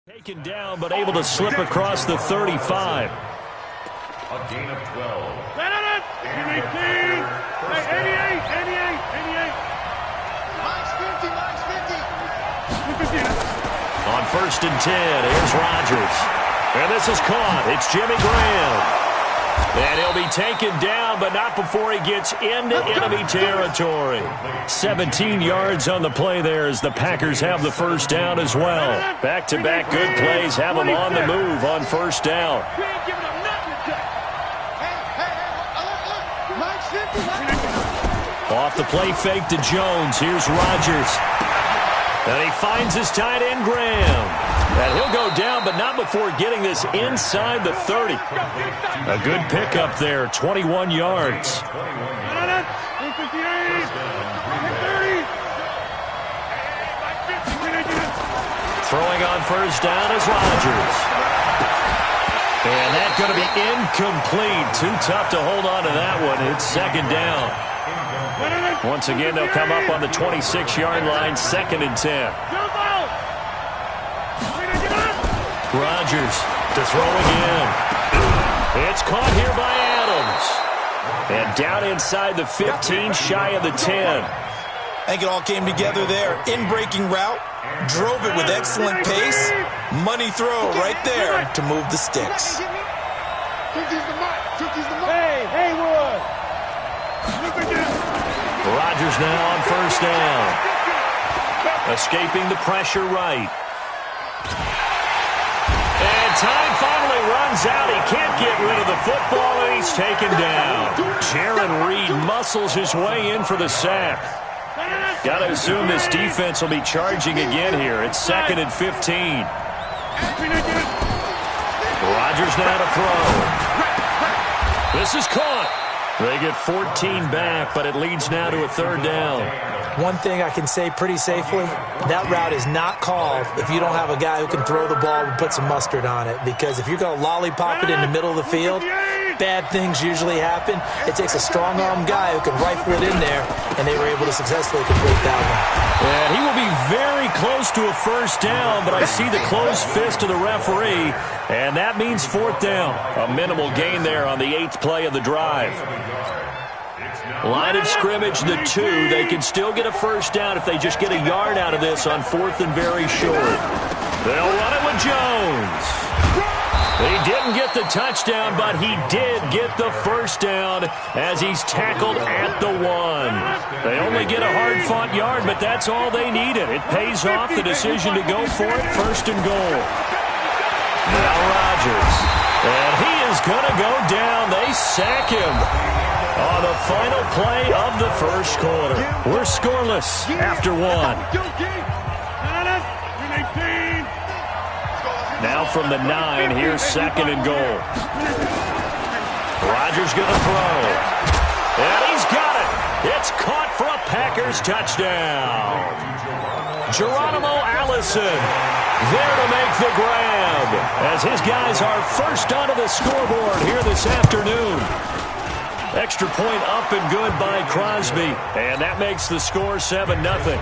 Taken down, but able to slip across the 35. A gain of 12. 18. 88. Minus 50. On 1st and 10, here's Rodgers. And this is caught. It's Jimmy Graham. And he'll be taken down, but not before he gets into enemy territory. 17 yards on the play there as the Packers have the first down as well. Back-to-back good plays have them on the move on first down. Off the play fake to Jones. Here's Rodgers. And he finds his tight end, Graham. And he'll go down, but not before getting this inside the 30. A good pickup there, 21 yards. Throwing on first down is Rodgers. And that's going to be incomplete. Too tough to hold on to that one. It's second down. Once again, they'll come up on the 26-yard line, 2nd and 10. Rodgers to throw again. It's caught here by Adams. And down inside the 15, shy of the 10. I think it all came together there. In-breaking route, drove it with excellent pace. Money throw right there to move the sticks. Hey, Haywood. Rodgers now on first down. Escaping the pressure right. And time finally runs out. He can't get rid of the football, and he's taken down. Jaron Reed muscles his way in for the sack. Got to assume this defense will be charging again here. It's 2nd and 15. Rodgers now to throw. This is caught. They get 14 back, but it leads now to a 3rd down. One thing I can say pretty safely, that route is not called if you don't have a guy who can throw the ball and put some mustard on it. Because if you're going to lollipop it in the middle of the field, bad things usually happen. It takes a strong-arm guy who can rifle it in there, and they were able to successfully complete that one. And he will be very close to a first down, but I see the closed fist of the referee, and that means 4th down. A minimal gain there on the 8th play of the drive. Line of scrimmage, the 2. They can still get a first down if they just get a yard out of this on 4th and very short. They'll run it with Jones. He didn't get the touchdown, but he did get the first down as he's tackled at the 1. They only get a hard-fought yard, but that's all they needed. It pays off the decision to go for it, 1st and goal. Now Rodgers. And he is going to go down. They sack him on the final play of the first quarter. We're scoreless after 1. Now from the 9, here's 2nd and goal. Rodgers going to throw. And he's got it. It's caught for a Packers touchdown. Geronimo Allison there to make the grab as his guys are first onto the scoreboard here this afternoon. Extra point up and good by Crosby, and that makes the score 7-0.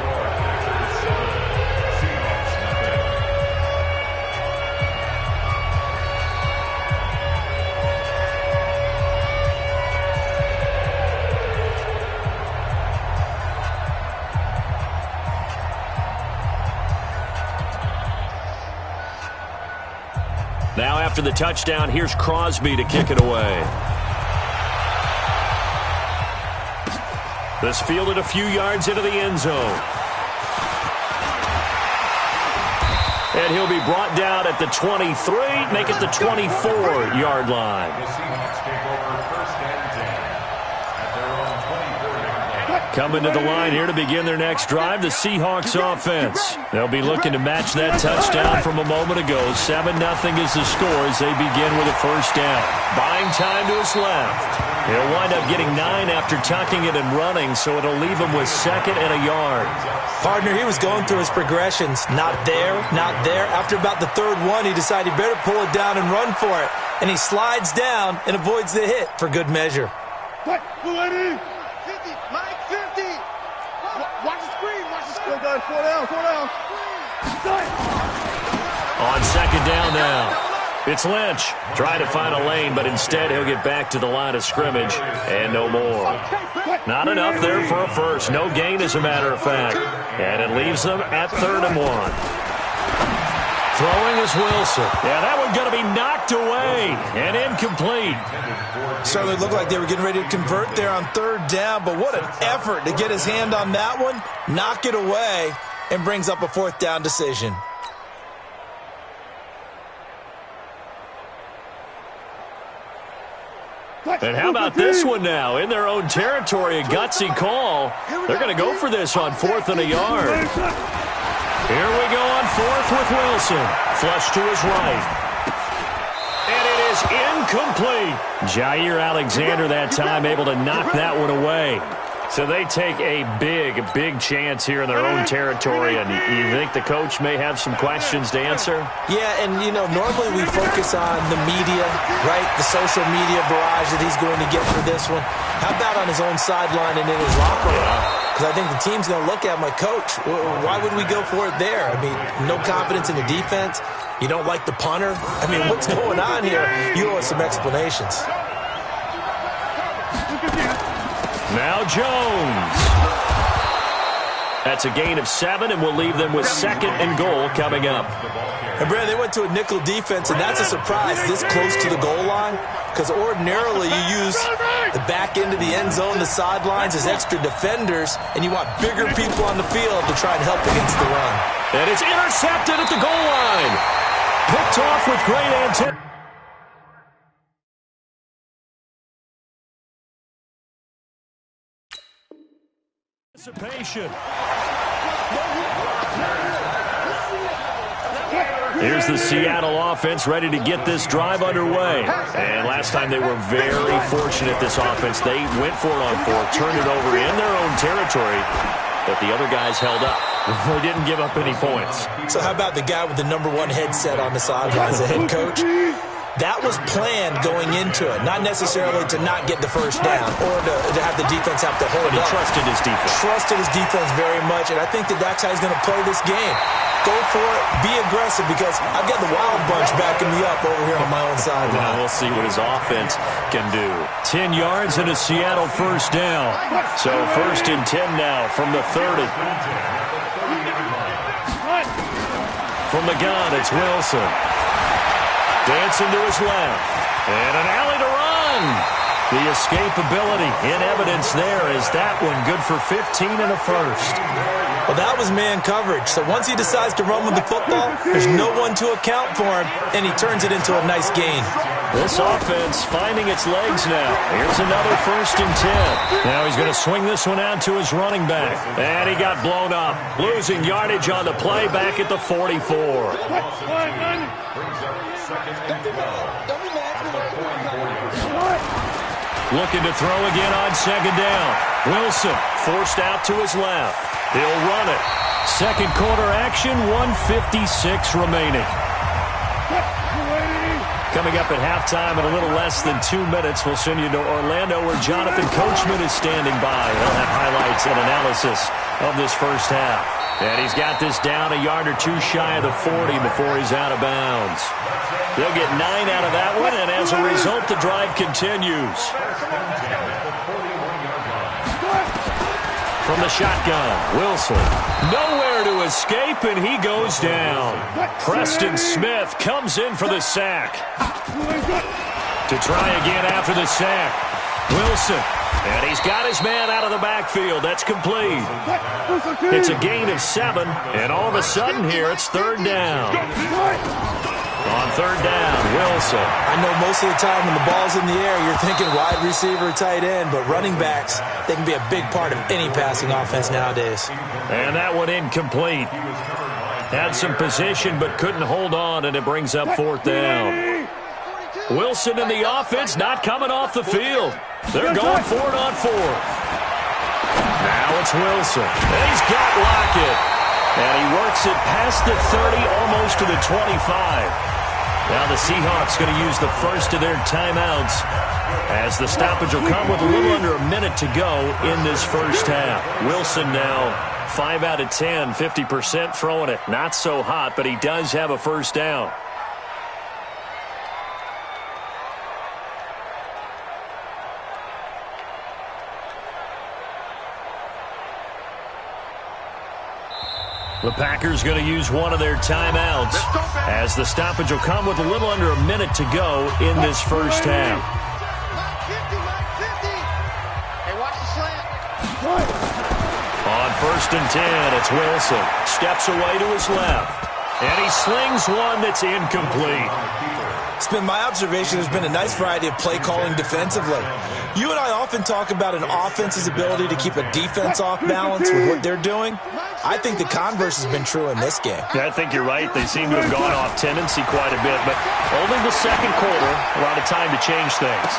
Now after the touchdown, here's Crosby to kick it away. This fielded a few yards into the end zone. And he'll be brought down at the 23, make it the 24-yard line. The Seahawks take over 1st and 10 at their own 24-yard line. Coming to the line here to begin their next drive, the Seahawks offense. They'll be looking to match that touchdown from a moment ago. 7-0 is the score as they begin with a first down. Buying time to his left. He'll wind up getting 9 after tucking it and running, so it'll leave him with 2nd and a yard. Partner, he was going through his progressions. Not there, not there. After about the 3rd one, he decided he better pull it down and run for it. And he slides down and avoids the hit for good measure. What? 50, Mike 50. Watch the screen, watch the screen. Still got 4 down. On on second down now. It's Lynch trying to find a lane, but instead he'll get back to the line of scrimmage and no more. Not enough there for a first. No gain, as a matter of fact. And it leaves them at 3rd and 1. Throwing is Wilson. Yeah, that one going to be knocked away and incomplete. Certainly looked like they were getting ready to convert there on 3rd down, but what an effort to get his hand on that one, knock it away, and brings up a 4th down decision. And how about this one now? In their own territory, a gutsy call. They're going to go for this on 4th and a yard. Here we go on 4th with Wilson. Flush to his right. And it is incomplete. Jair Alexander that time able to knock that one away. So they take a big chance here in their own territory, and you think the coach may have some questions to answer? Yeah, and, you know, normally we focus on the media, right, the social media barrage that he's going to get for this one. How about on his own sideline and in his locker room? Because I think the team's going to look at my coach. Why would we go for it there? I mean, no confidence in the defense. You don't like the punter. I mean, what's going on here? You owe us some explanations. Now Jones. That's a gain of 7, and we'll leave them with 2nd and goal coming up. And, Brad, they went to a nickel defense, and that's a surprise this close to the goal line, because ordinarily you use the back end of the end zone, the sidelines as extra defenders, and you want bigger people on the field to try and help against the run. And it's intercepted at the goal line. Picked off with great anticipation. Here's the Seattle offense ready to get this drive underway. And last time they were very fortunate, this offense. They went for it on 4th, turned it over in their own territory, but the other guys held up. They didn't give up any points. So how about the guy with the #1 headset on the sidelines, the head coach? That was planned going into it, not necessarily to not get the first down or to have the defense have to hold up. But he trusted his defense. Trusted his defense very much, and I think that's how he's going to play this game. Go for it, be aggressive, because I've got the Wild Bunch backing me up over here on my own sideline. Now we'll see what his offense can do. 10 yards and a Seattle first down. So 1st and 10 now from the 30. From the gun, it's Wilson. Dancing to his left. And an alley to run. The escapability in evidence there. Is that one good for 15 and a first? Well, that was man coverage. So once he decides to run with the football, there's no one to account for him, and he turns it into a nice gain. This offense finding its legs now. Here's another 1st and 10. Now he's going to swing this one out to his running back. And he got blown up. Losing yardage on the play back at the 44. Looking to throw again on 2nd down. Wilson forced out to his left. He'll run it. 2nd quarter action, 1:56 remaining. Coming up at halftime in a little less than 2 minutes, we'll send you to Orlando where Jonathan Coachman is standing by. He'll have highlights and analysis of this first half. And he's got this down a yard or two shy of the 40 before he's out of bounds. They'll get 9 out of that one, and as a result, the drive continues. From the shotgun, Wilson. Nowhere to escape, and he goes down. Preston Smith comes in for the sack. To try again after the sack. Wilson. And he's got his man out of the backfield. That's complete. It's a gain of 7, and all of a sudden here it's 3rd down. On 3rd down, Wilson. I know most of the time when the ball's in the air, you're thinking wide receiver, tight end, but running backs, they can be a big part of any passing offense nowadays. And that one incomplete. Had some position but couldn't hold on, and it brings up 4th down. Wilson and the offense not coming off the field. They're going for it on 4th. Now it's Wilson. And he's got Lockett. And he works it past the 30, almost to the 25. Now the Seahawks going to use the first of their timeouts as the stoppage will come with a little under a minute to go in this first half. Wilson now 5 out of 10, 50% throwing it. Not so hot, but he does have a first down. The Packers going to use one of their timeouts as the stoppage will come with a little under a minute to go in this first half. Hey, watch the slant. On 1st and 10, it's Wilson. Steps away to his left. And he slings one that's incomplete. It's been my observation there's been a nice variety of play calling defensively. You and I often talk about an offense's ability to keep a defense off balance with what they're doing. I think the converse has been true in this game. Yeah, I think you're right. They seem to have gone off tendency quite a bit, but only the second quarter, a lot of time to change things.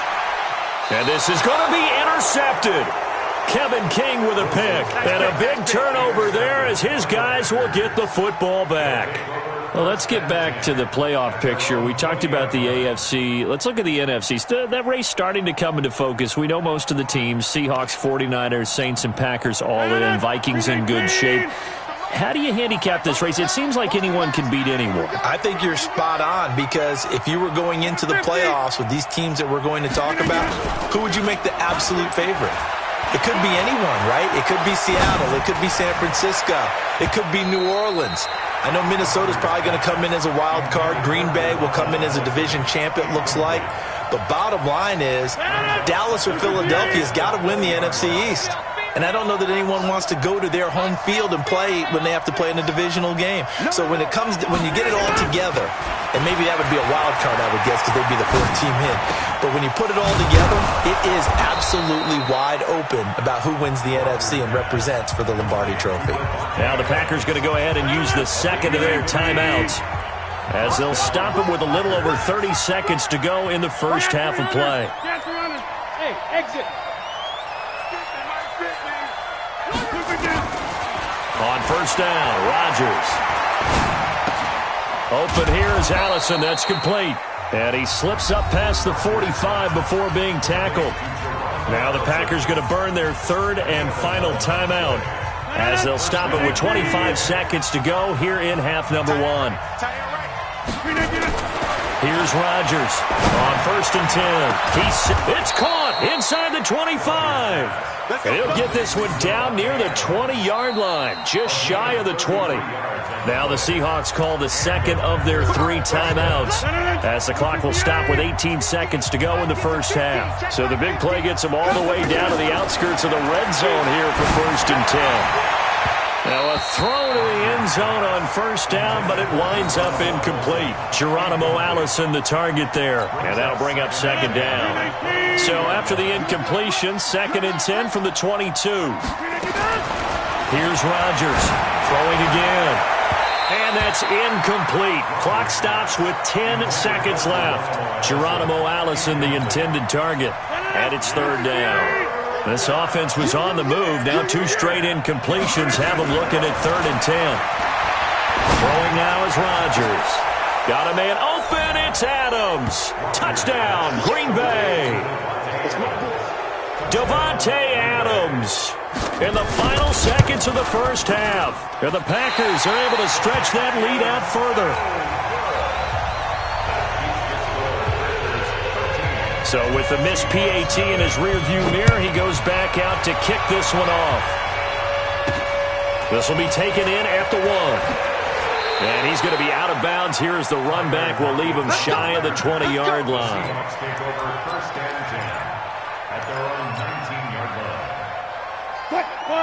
And this is going to be intercepted. Kevin King with a pick. And a big turnover there as his guys will get the football back. Well, let's get back to the playoff picture. We talked about the AFC. Let's look at the NFC. That race starting to come into focus. We know most of the teams, Seahawks, 49ers, Saints, and Packers all in. Vikings in good shape. How do you handicap this race? It seems like anyone can beat anyone. I think you're spot on because if you were going into the playoffs with these teams that we're going to talk about, who would you make the absolute favorite? It could be anyone, right? It could be Seattle. It could be San Francisco. It could be New Orleans. I know Minnesota's probably going to come in as a wild card. Green Bay will come in as a division champ, it looks like. But bottom line is, Dallas or Philadelphia's got to win the NFC East. And I don't know that anyone wants to go to their home field and play when they have to play in a divisional game. So when you get it all together, and maybe that would be a wild card, I would guess, because they'd be the 4th team in. But when you put it all together, it is absolutely wide open about who wins the NFC and represents for the Lombardi Trophy. Now the Packers going to go ahead and use the second of their timeouts as they'll stop it with a little over 30 seconds to go in the first half of play. Hey, exit. On 1st down, Rodgers. Open here is Allison. That's complete. And he slips up past the 45 before being tackled. Now the Packers going to burn their 3rd and final timeout as they'll stop it with 25 seconds to go here in half number 1. Here's Rodgers on 1st and 10. It's caught inside the 25. And he'll get this one down near the 20-yard line, just shy of the 20. Now the Seahawks call the second of their 3 timeouts as the clock will stop with 18 seconds to go in the first half. So the big play gets them all the way down to the outskirts of the red zone here for 1st and 10. Now a throw to the end zone on 1st down, but it winds up incomplete. Geronimo Allison the target there, and that'll bring up 2nd down. So after the incompletion, 2nd and 10 from the 22. Here's Rodgers throwing again. And that's incomplete. Clock stops with 10 seconds left. Geronimo Allison the intended target, and it's 3rd down. This offense was on the move. Now 2 straight incompletions have them looking at 3rd and 10. Throwing now is Rodgers. Got a man open. It's Adams. Touchdown, Green Bay. Davante Adams in the final seconds of the first half. And the Packers are able to stretch that lead out further. So with the missed PAT in his rearview mirror, he goes back out to kick this one off. This will be taken in at the 1. And he's going to be out of bounds here as the run back will leave him shy of the 20-yard line.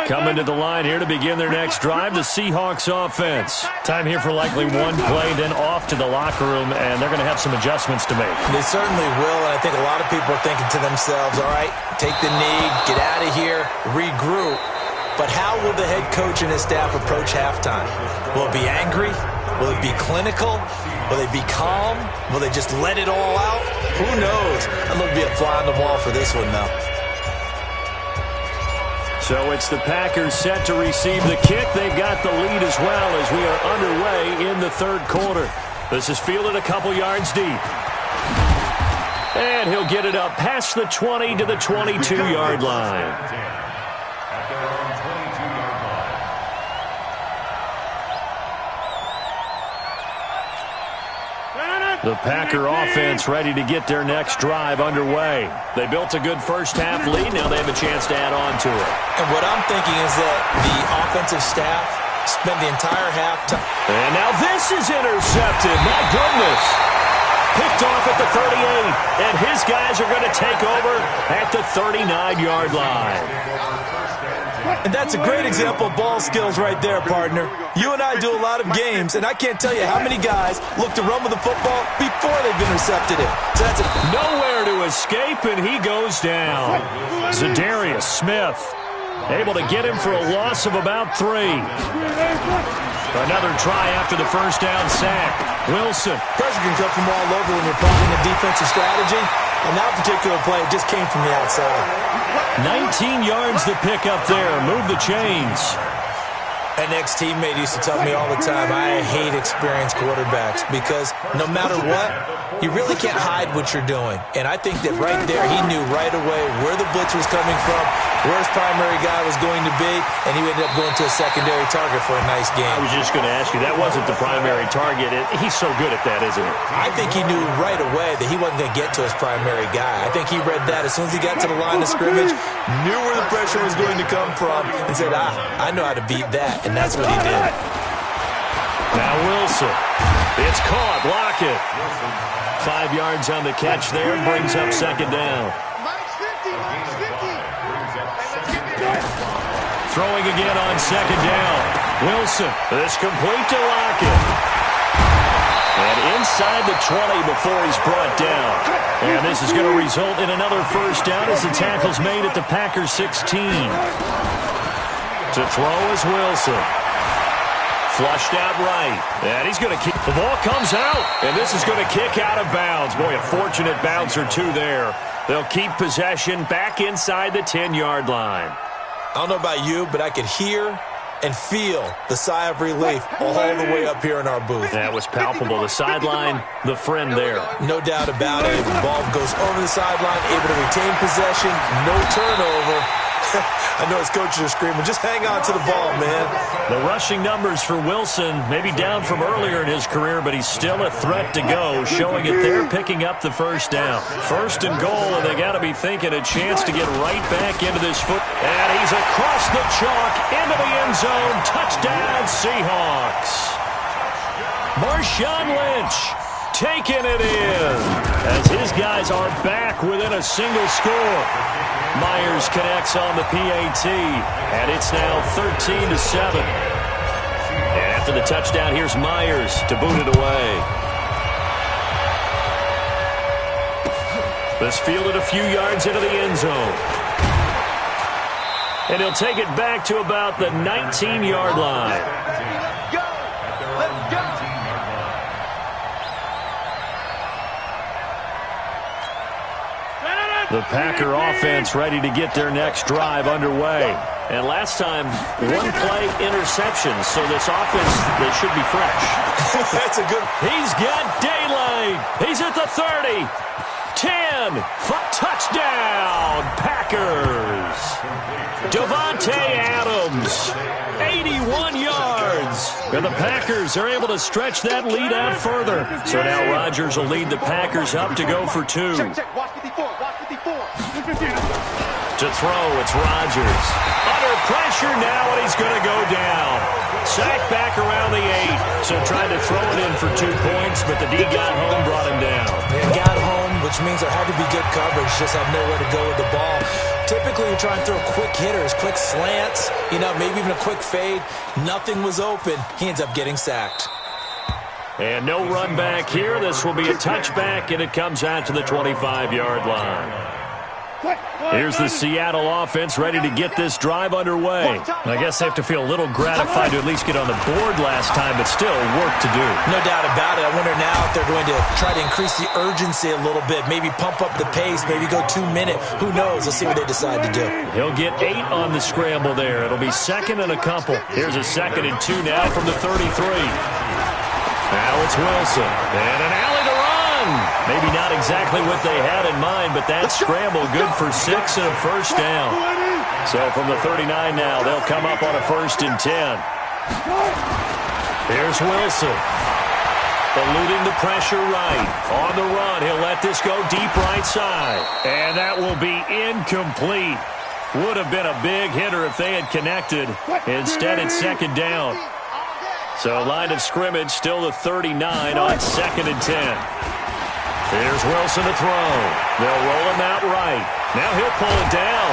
Coming to the line here to begin their next drive, the Seahawks offense. Time here for likely one play, then off to the locker room, and they're going to have some adjustments to make. They certainly will, and I think a lot of people are thinking to themselves, all right, take the knee, get out of here, regroup. But how will the head coach and his staff approach halftime? Will it be angry? Will it be clinical? Will they be calm? Will they just let it all out? Who knows? I'm going to be a fly on the wall for this one, though. So it's the Packers set to receive the kick. They've got the lead as well as we are underway in the 3rd quarter. This is fielded a couple yards deep. And he'll get it up past the 20 to the 22-yard line. The Packer offense ready to get their next drive underway. They built a good first-half lead. Now they have a chance to add on to it. And what I'm thinking is that the offensive staff spent the entire halftime. And now this is intercepted. My goodness. Picked off at the 38. And his guys are going to take over at the 39-yard line. And that's a great example of ball skills right there, partner. You and I do a lot of games, and I can't tell you how many guys look to run with the football before they've intercepted it. So that's nowhere to escape, and he goes down. Zadarius Smith able to get him for a loss of about 3. Another try after the first down sack. Wilson. Pressure can come from all over when you're plotting a defensive strategy. And that particular play just came from the outside. 19 yards to pick up there. Move the chains. An ex-teammate used to tell me all the time, I hate experienced quarterbacks because no matter what, you really can't hide what you're doing. And I think that right there, he knew right away where the blitz was coming from, where his primary guy was going to be, and he ended up going to a secondary target for a nice game. I was just going to ask you, that wasn't the primary target. He's so good at that, isn't he? I think he knew right away that he wasn't going to get to his primary guy. I think he read that as soon as he got to the line of scrimmage, knew where the pressure was going to come from, and said, I know how to beat that. And that's what he did. Now Wilson. It's caught. Lockett. 5 yards on the catch there. Brings up second down. Throwing again on second down. Wilson. This complete to Lockett. And inside the 20 before he's brought down. And this is going to result in another first down as the tackle's made at the Packers 16. To throw is Wilson. Flushed out right. And he's going to kick. The ball comes out. And this is going to kick out of bounds. Boy, a fortunate bounce or two there. They'll keep possession back inside the 10-yard line. I don't know about you, but I could hear and feel the sigh of relief all the way up here in our booth. That was palpable. The sideline, the friend there. No doubt about it. The ball goes over the sideline, able to retain possession, no turnover. I know his coaches are screaming, just hang on to the ball, man. The rushing numbers for Wilson, maybe down from earlier in his career, but he's still a threat to go, showing it there, picking up the first down. First and goal, and they got to be thinking a chance to get right back into this foot. And he's across the chalk, into the end zone. Touchdown, Seahawks. Marshawn Lynch taking it in as his guys are back within a single score. Myers connects on the PAT, and it's now 13-7. And after the touchdown, here's Myers to boot it away. This fielded a few yards into the end zone. And he'll take it back to about the 19-yard line. Let's go! The Packer offense ready to get their next drive underway. And last time, one play interception, so this offense, they should be fresh. That's a good... He's got daylight. He's at the 30. 10. Touchdown, Packers. Davante Adams, 81 yards. And the Packers are able to stretch that lead out further. So now Rodgers will lead the Packers up to go for 2. Check. Watch 54. Watch 54. To throw, it's Rodgers. Under pressure now, and he's going to go down. Sacked back around the 8. So tried to throw it in for 2 points, but the D got home, brought him down. They got home, which means there had to be good coverage. Just had nowhere to go with the ball. Typically, you try and throw quick hitters, quick slants, maybe even a quick fade. Nothing was open. He ends up getting sacked. And no run back here. This will be a touchback, and it comes out to the 25-yard line. Here's the Seattle offense ready to get this drive underway. I guess they have to feel a little gratified to at least get on the board last time, but still work to do. No doubt about it. I wonder now if they're going to try to increase the urgency a little bit, maybe pump up the pace, maybe go 2 minute. Who knows? Let's see what they decide to do. He'll get 8 on the scramble there. It'll be second and a couple. Here's a 2nd and 2 now from the 33. Now it's Wilson. And an alley to run. Maybe not exactly what they had in mind, but that scramble good for 6 and a first down. So from the 39 now, they'll come up on a 1st and 10. Here's Wilson. Eluding the pressure right. On the run, he'll let this go deep right side. And that will be incomplete. Would have been a big hitter if they had connected. Instead, it's second down. So line of scrimmage still the 39 on 2nd and 10. Here's Wilson to throw. They'll roll him out right. Now he'll pull it down.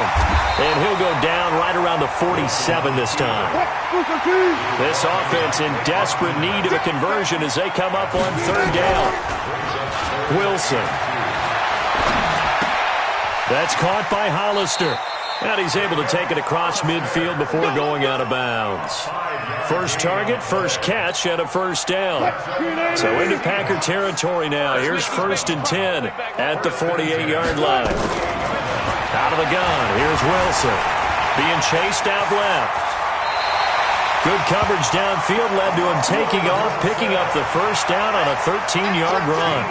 And he'll go down right around the 47 this time. This offense in desperate need of a conversion as they come up on 3rd down. Wilson. That's caught by Hollister. And he's able to take it across midfield before going out of bounds. First target, first catch, and a first down. So into Packer territory now. Here's 1st and 10 at the 48-yard line. Out of the gun, here's Wilson. Being chased out left. Good coverage downfield led to him taking off, picking up the first down on a 13-yard run.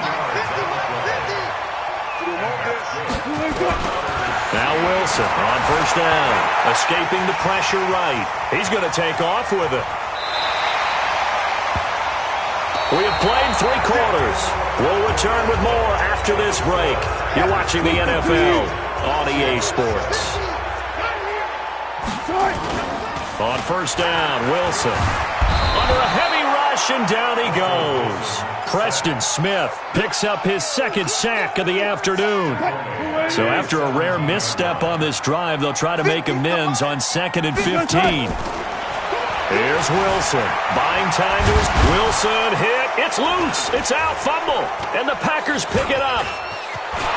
Now Wilson on first down, escaping the pressure right. He's going to take off with it. We have played 3 quarters. We'll return with more after this break. You're watching the NFL on EA Sports. On first down, Wilson. Under a heavy rush, and down he goes. Preston Smith picks up his 2nd sack of the afternoon. So after a rare misstep on this drive, they'll try to make amends on 2nd and 15. Here's Wilson. Buying time to his... Wilson hit. It's loose. It's out. Fumble. And the Packers pick it up.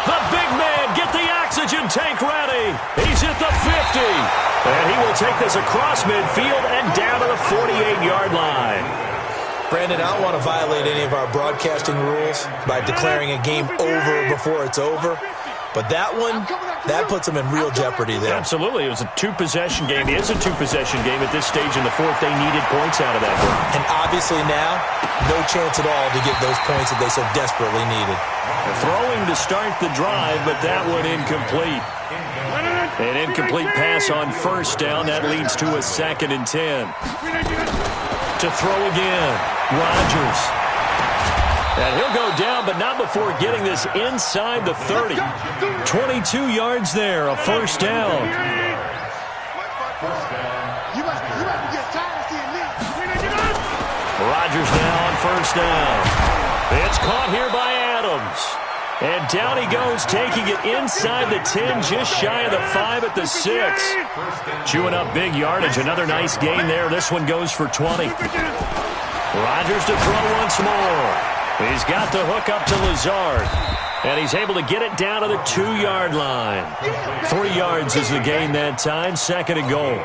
The big man, get the oxygen tank ready. He's at the 50. And he will take this across midfield and down to the 48-yard line. Brandon, I don't want to violate any of our broadcasting rules by declaring a game over before it's over. But that one, that puts them in real jeopardy there. Absolutely. It was a 2-possession game. It is a 2-possession game at this stage in the 4th. They needed points out of that one. And obviously now, no chance at all to get those points that they so desperately needed. Throwing to start the drive, but that one incomplete. An incomplete pass on first down. That leads to a 2nd and 10. To throw again. Rodgers. And he'll go down, but not before getting this inside the 30. 22 yards there, a first down. Rodgers now on first down. It's caught here by Adams. And down he goes, taking it inside the 10, just shy of the 5 at the 6. Chewing up big yardage. Another nice gain there. This one goes for 20. Rodgers to throw once more. He's got the hook up to Lazard. And he's able to get it down to the 2-yard line. 3 yards is the gain that time. 2nd and goal.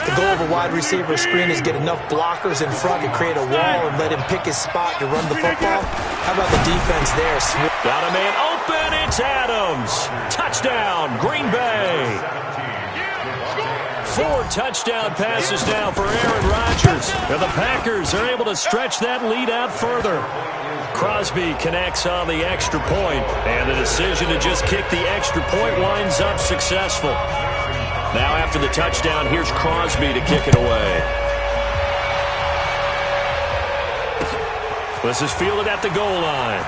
The goal of a wide receiver screen is get enough blockers in front to create a wall and let him pick his spot to run the football. How about the defense there? Got a man open. It's Adams. Touchdown, Green Bay. 4 touchdown passes now for Aaron Rodgers. And the Packers are able to stretch that lead out further. Crosby connects on the extra point, and the decision to just kick the extra point winds up successful. Now after the touchdown, here's Crosby to kick it away. This is fielded at the goal line.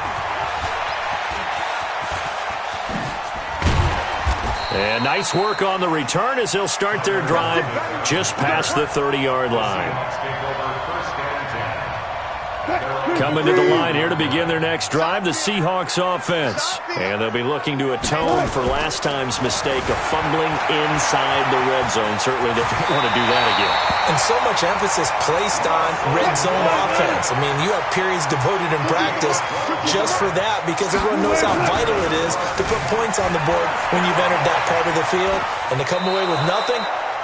And nice work on the return as they'll start their drive just past the 30-yard line. Coming to the line here to begin their next drive, the Seahawks offense. And they'll be looking to atone for last time's mistake of fumbling inside the red zone. Certainly they don't want to do that again. And so much emphasis placed on red zone offense. I mean, you have periods devoted in practice just for that because everyone knows how vital it is to put points on the board when you've entered that part of the field. And to come away with nothing,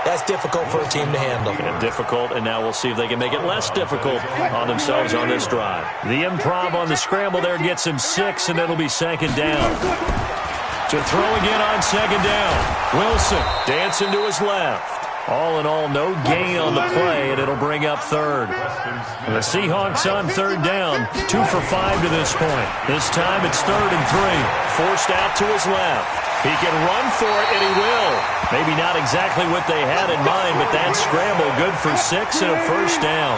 that's difficult for a team to handle. And difficult, and now we'll see if they can make it less difficult on themselves on this drive. The improv on the scramble there gets him 6, and it'll be 2nd down. To throw again on 2nd down. Wilson dancing to his left. All in all, no gain on the play, and it'll bring up 3rd. And the Seahawks on 3rd down, 2 for 5 to this point. This time it's 3rd and 3. Forced out to his left. He can run for it, and he will. Maybe not exactly what they had in mind, but that scramble good for 6 and a first down.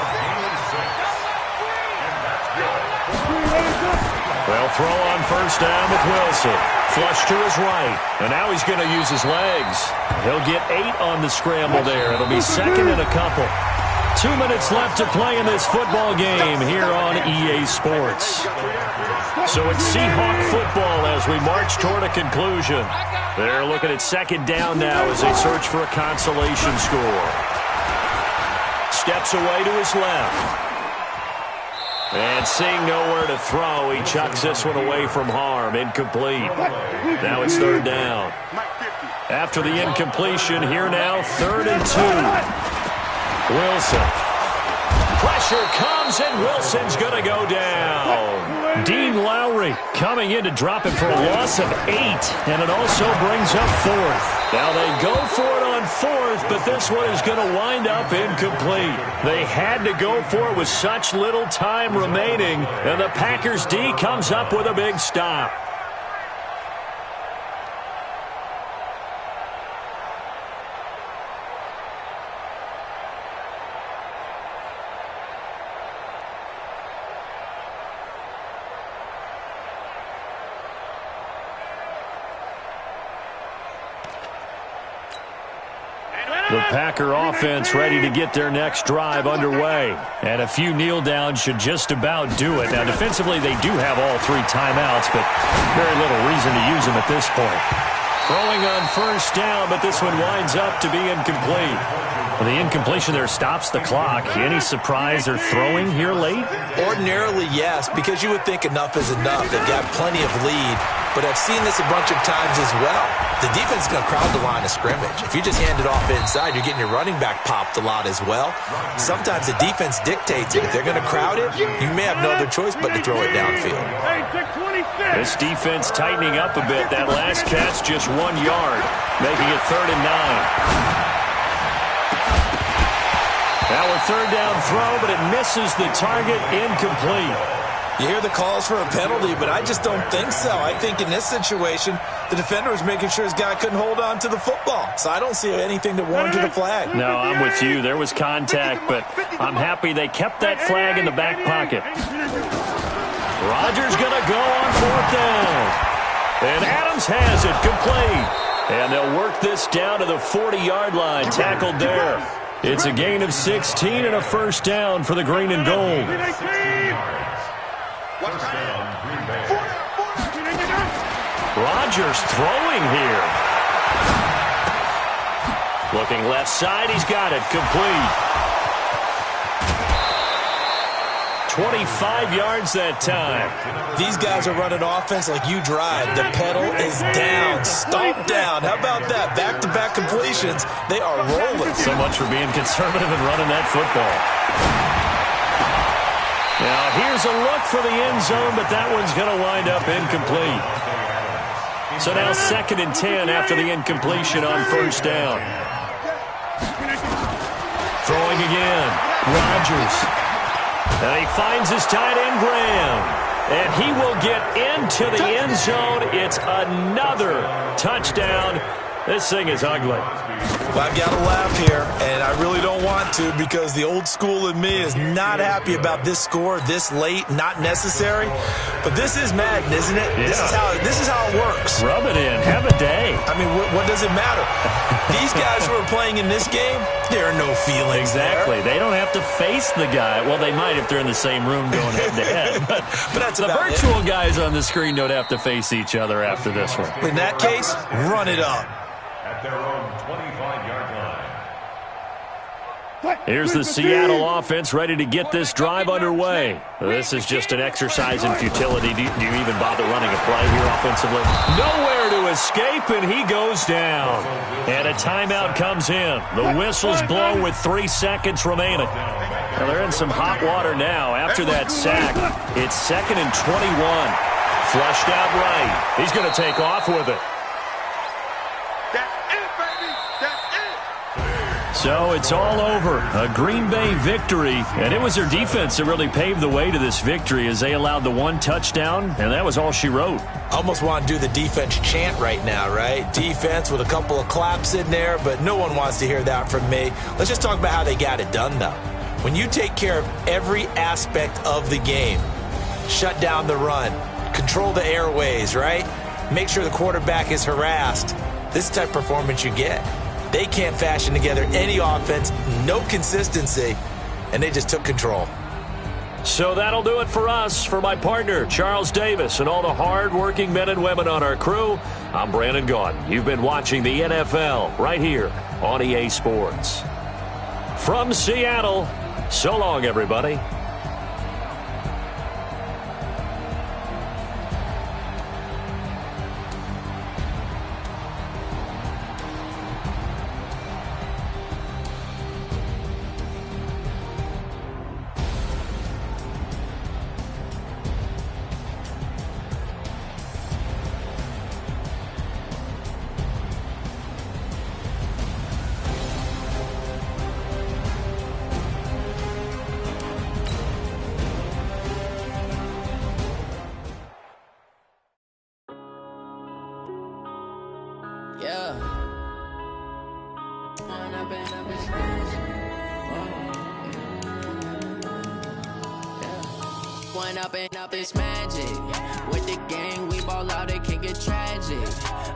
They'll throw on first down with Wilson. Flush to his right. And now he's going to use his legs. He'll get 8 on the scramble there. It'll be second and a couple. 2 minutes left to play in this football game here on EA Sports. So it's Seahawk football as we march toward a conclusion. They're looking at second down now as they search for a consolation score. Steps away to his left. And seeing nowhere to throw, he chucks this one away from harm. Incomplete. Now it's third down. After the incompletion, here now, 3rd and 2. Wilson. Pressure comes, and Wilson's going to go down. Dean Lowry coming in to drop it for a loss of 8, and it also brings up 4th. Now they go for it on 4th, but this one is going to wind up incomplete. They had to go for it with such little time remaining, and the Packers D comes up with a big stop. The Packer offense ready to get their next drive underway. And a few kneel downs should just about do it. Now, defensively, they do have all 3 timeouts, but very little reason to use them at this point. Throwing on first down, but this one winds up to be incomplete. Well, the incompletion there stops the clock. Any surprise they're throwing here late? Ordinarily, yes, because you would think enough is enough. They've got plenty of lead, but I've seen this a bunch of times as well. The defense is going to crowd the line of scrimmage. If you just hand it off inside, you're getting your running back popped a lot as well. Sometimes the defense dictates it. If they're going to crowd it, you may have no other choice but to throw it downfield. This defense tightening up a bit. That last catch just 1 yard, making it 3rd and 9. Now a third down throw, but it misses the target, incomplete. You hear the calls for a penalty, but I just don't think so. I think in this situation, the defender was making sure his guy couldn't hold on to the football. So I don't see anything that warranted a flag. No, I'm with you. There was contact, but I'm happy they kept that flag in the back pocket. Rodgers going to go on 4th down. And Adams has it complete. And they'll work this down to the 40-yard line, tackled there. It's a gain of 16 and a first down for the green and gold. Rodgers throwing here. Looking left side, he's got it complete. 25 yards that time. These guys are running offense like you drive. The pedal is down, stomp down. How about that? Back-to-back completions. They are rolling. So much for being conservative and running that football. Now here's a look for the end zone, but that one's going to wind up incomplete. So now 2nd and 10 after the incompletion on first down. Throwing again. Rodgers. And he finds his tight end, Graham. And he will get into the end zone. It's another touchdown. This thing is ugly. Well, I've got to laugh here, and I really don't want to because the old school in me is not happy about this score this late, not necessary. But this is Madden, isn't it? Yeah. This is how it works. Rub it in. Have a day. I mean, what does it matter? These guys who are playing in this game, there are no feelings Exactly. there. They don't have to face the guy. Well, they might if they're in the same room going head-to-head. But that's the virtual guys on the screen don't have to face each other after this one. In that case, run it up. At their own 25-yard line. Here's the Seattle offense ready to get this drive underway. This is just an exercise in futility. Do you even bother running a play here offensively? Nowhere to escape, and he goes down. And a timeout comes in. The whistle's blown with 3 seconds remaining. Well, they're in some hot water now. After that sack, it's 2nd and 21. Flushed out right. He's going to take off with it. So it's all over. A Green Bay victory, and it was their defense that really paved the way to this victory as they allowed the 1 touchdown, and that was all she wrote. Almost want to do the defense chant right now, right? Defense with a couple of claps in there, but no one wants to hear that from me. Let's just talk about how they got it done, though. When you take care of every aspect of the game, shut down the run, control the airways, right? Make sure the quarterback is harassed. This is the type of performance you get. They can't fashion together any offense, no consistency, and they just took control. So that'll do it for us. For my partner, Charles Davis, and all the hard-working men and women on our crew, I'm Brandon Gaudin. You've been watching the NFL right here on EA Sports. From Seattle, so long, everybody. Up this magic with the gang, we ball out, it can get tragic.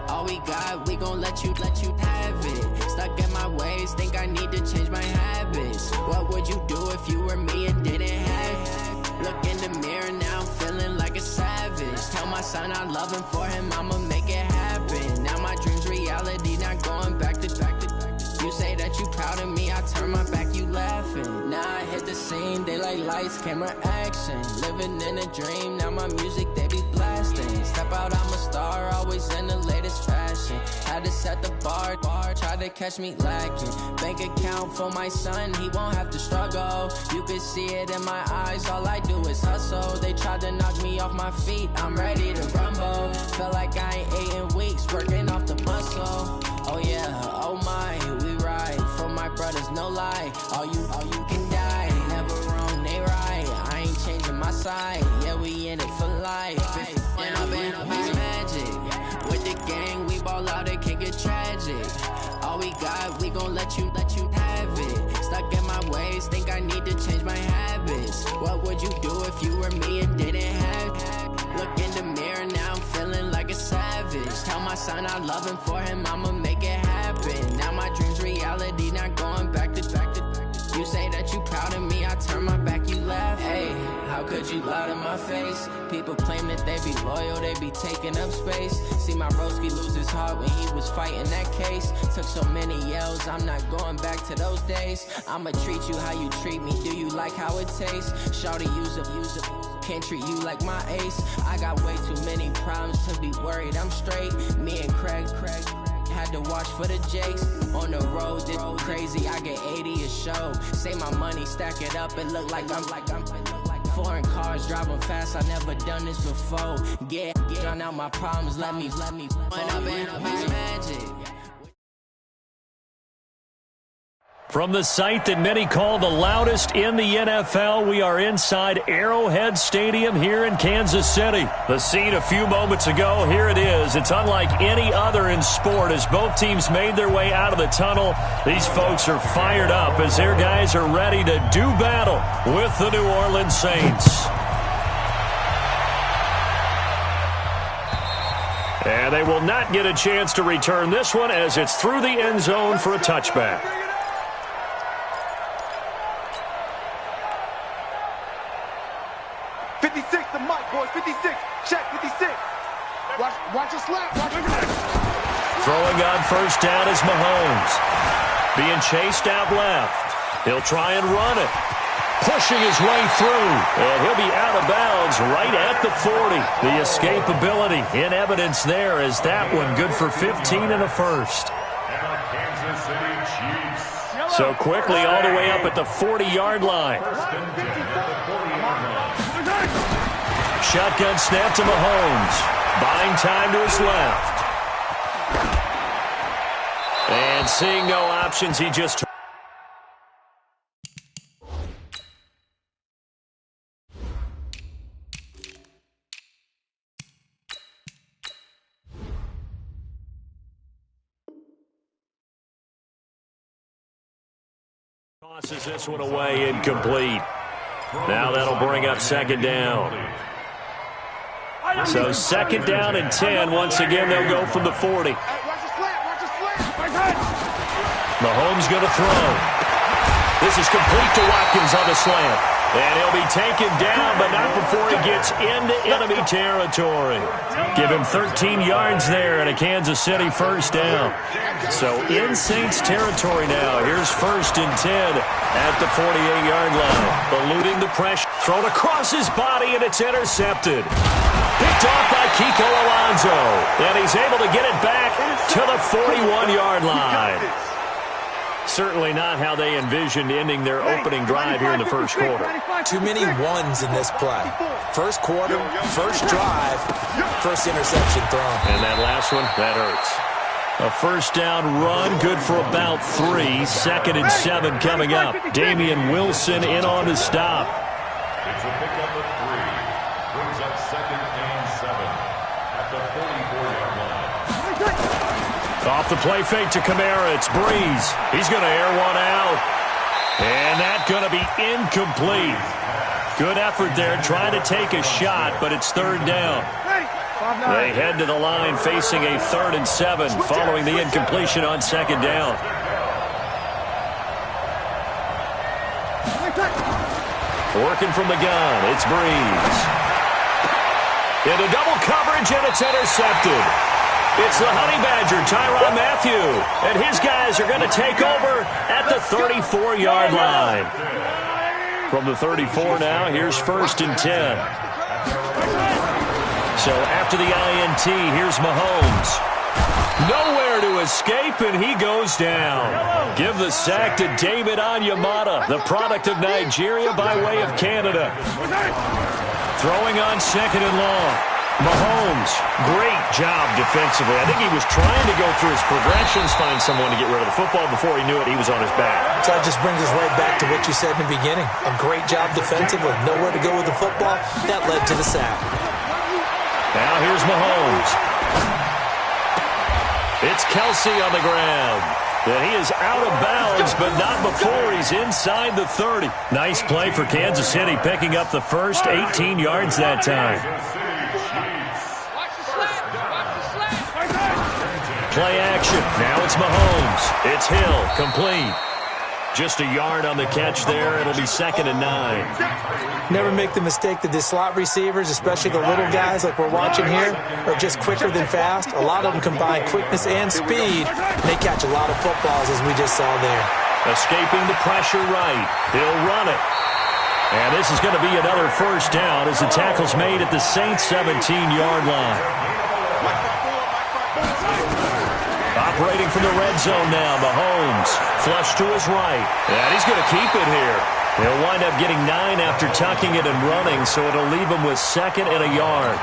All we got, we gon' let you have it. Stuck in my ways, think I need to change my habits. What would you do if you were me and didn't have it? Look in the mirror now, I'm feeling like a savage. Tell my son I love him, for him I'ma make it happen. Now my dream's reality, not going back to. You say that you proud of me, I turn my back, you laughing. Now I hit the scene, they like lights, camera, action. Living in a dream, now my music, they be blasting. Step out, I'm a star, always in the latest fashion. Had to set the bar, try to catch me lacking. Bank account for my son, he won't have to struggle. You can see it in my eyes, all I do is hustle. They tried to knock me off my feet, I'm ready to rumble. Feel like I ain't ate in weeks, working off the muscle. Oh yeah, oh my, we ride for my brothers, no lie. All you can die, never wrong, they right. I ain't changing my side, yeah, we in it for life. When I've been up is magic, with the gang, we ball out, it can get tragic. All we got, we gon' let you have it. Stuck in my ways, think I need to change my habits. What would you do if you were me and didn't have it? Look in the mirror now, I'm feeling like a savage. Tell my son I love him, for him I'ma make it happen. Now my dream's reality, not going back to. You say that you proud of me, I turn my back, you laugh. Hey, how could you lie to my face? People claim that they be loyal, they be taking up space. See my broski lose his heart when he was fighting that case. Took so many yells, I'm not going back to those days. I'ma treat you how you treat me, do you like how it tastes? Shawty, use it. Can't treat you like my ace. I got way too many problems to be worried, I'm straight. Me and Craig had to watch for the Jakes. On the road, this crazy, I get 80 a show. Say my money, stack it up, it look like I'm foreign cars, driving fast, I never done this before. Get on out my problems, let me when I've been up is magic. From the site that many call the loudest in the NFL, we are inside Arrowhead Stadium here in Kansas City. The scene a few moments ago, here it is. It's unlike any other in sport as both teams made their way out of the tunnel. These folks are fired up as their guys are ready to do battle with the New Orleans Saints. And they will not get a chance to return this one as it's through the end zone for a touchback. Watch it slap. Throwing on first down is Mahomes. Being chased out left. He'll try and run it. Pushing his way through. And he'll be out of bounds right at the 40. The escapability in evidence there as that one good for 15 and a first. So quickly all the way up at the 40-yard line. Shotgun snap to Mahomes. Buying time to his left. And seeing no options, he just... tosses this one away, incomplete. Now that'll bring up second down. So second down and 10. Once again, they'll go from the 40. Mahomes going to throw. This is complete to Watkins on the slant. And he'll be taken down, but not before he gets into enemy territory. Give him 13 yards there and a Kansas City first down. So in Saints territory now. Here's first and 10 at the 48-yard line. Eluding the pressure. Thrown across his body, and it's intercepted. Picked off by Kiko Alonso. And he's able to get it back to the 41-yard line. Certainly not how they envisioned ending their opening drive here in the first quarter. Too many ones in this play. First quarter, first drive, first interception thrown. And that last one, that hurts. A first down run, good for about 3. Second and 7 coming up. Damian Wilson in on the stop. It's a pickup of 3. Brings up second and 7 at the 44-yard line. Off the play fake to Kamara, it's Breeze. He's going to air one out. And that's going to be incomplete. Good effort there, trying to take a shot, but it's third down. They head to the line facing a 3rd and 7 following the incompletion on second down. Working from the gun, it's Breeze. Into double coverage, and it's intercepted. It's the Honey Badger, Tyrann Mathieu, and his guys are going to take over at the 34-yard line. From the 34 now, here's first and 10. So after the INT, here's Mahomes. Nowhere to escape, and he goes down. Give the sack to David Onyemata, the product of Nigeria by way of Canada. Throwing on second and long. Mahomes, great job defensively. I think he was trying to go through his progressions, find someone to get rid of the football. Before he knew it, he was on his back. So that just brings us right back to what you said in the beginning. A great job defensively. Nowhere to go with the football. That led to the sack. Now here's Mahomes. It's Kelsey on the ground. And he is out of bounds, but not before he's inside the 30. Nice play for Kansas City, picking up the first 18 yards that time. Play action. Now it's Mahomes. It's Hill. Complete. Just a yard on the catch there. It'll be second and 9. Never make the mistake that the slot receivers, especially the little guys like we're watching here, are just quicker than fast. A lot of them combine quickness and speed, and they catch a lot of footballs, as we just saw there. Escaping the pressure right. He'll run it. And this is going to be another first down as the tackle's made at the Saints' 17-yard line. Operating from the red zone now, Mahomes. Flush to his right. And he's going to keep it here. He'll wind up getting 9 after tucking it and running, so it'll leave him with second and a yard.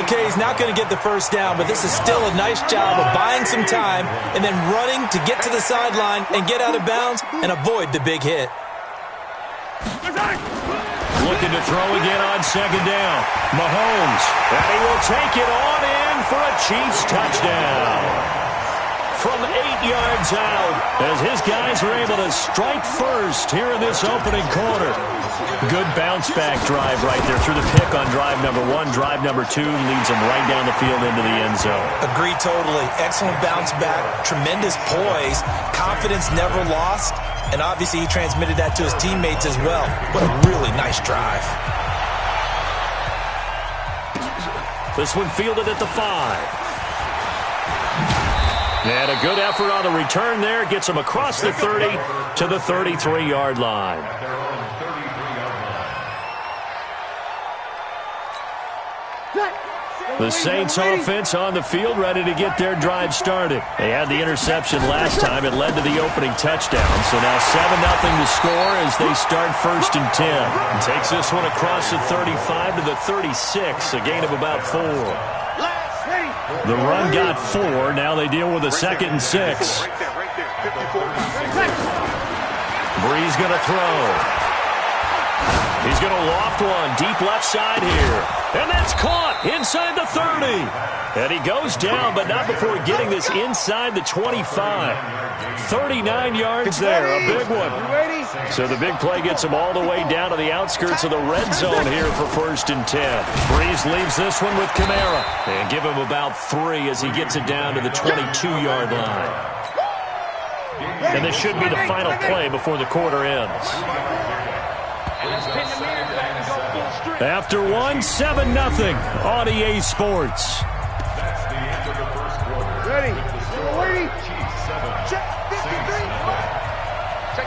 Okay, he's not going to get the first down, but this is still a nice job of buying some time and then running to get to the sideline and get out of bounds and avoid the big hit. Looking to throw again on second down. Mahomes. And he will take it on in for a Chiefs touchdown. From 8 yards out, as his guys are able to strike first here in this opening quarter. Good bounce-back drive right there through the pick on drive number 1. Drive number 2 leads them right down the field into the end zone. Agree totally. Excellent bounce-back, tremendous poise, confidence never lost, and obviously he transmitted that to his teammates as well. What a really nice drive. This one fielded at the 5. And a good effort on the return there. Gets him across the 30 to the 33-yard line. The Saints offense on the field, ready to get their drive started. They had the interception last time. It led to the opening touchdown. So now 7-0 to score as they start first and 10. And takes this one across the 35 to the 36, a gain of about 4. The run got 4. Now they deal with a second and 6. Breeze going to throw. He's going to loft one deep left side here. And that's caught inside the 30. And he goes down, but not before getting this inside the 25. 39 yards there, a big one. So the big play gets him all the way down to the outskirts of the red zone here for 1st and 10. Breeze leaves this one with Kamara. And give him about 3 as he gets it down to the 22-yard line. And this should be the final play before the quarter ends. After one, 7-0 on EA Sports. That's the end of the first quarter. Ready. Chiefs 7. Check 53. Check.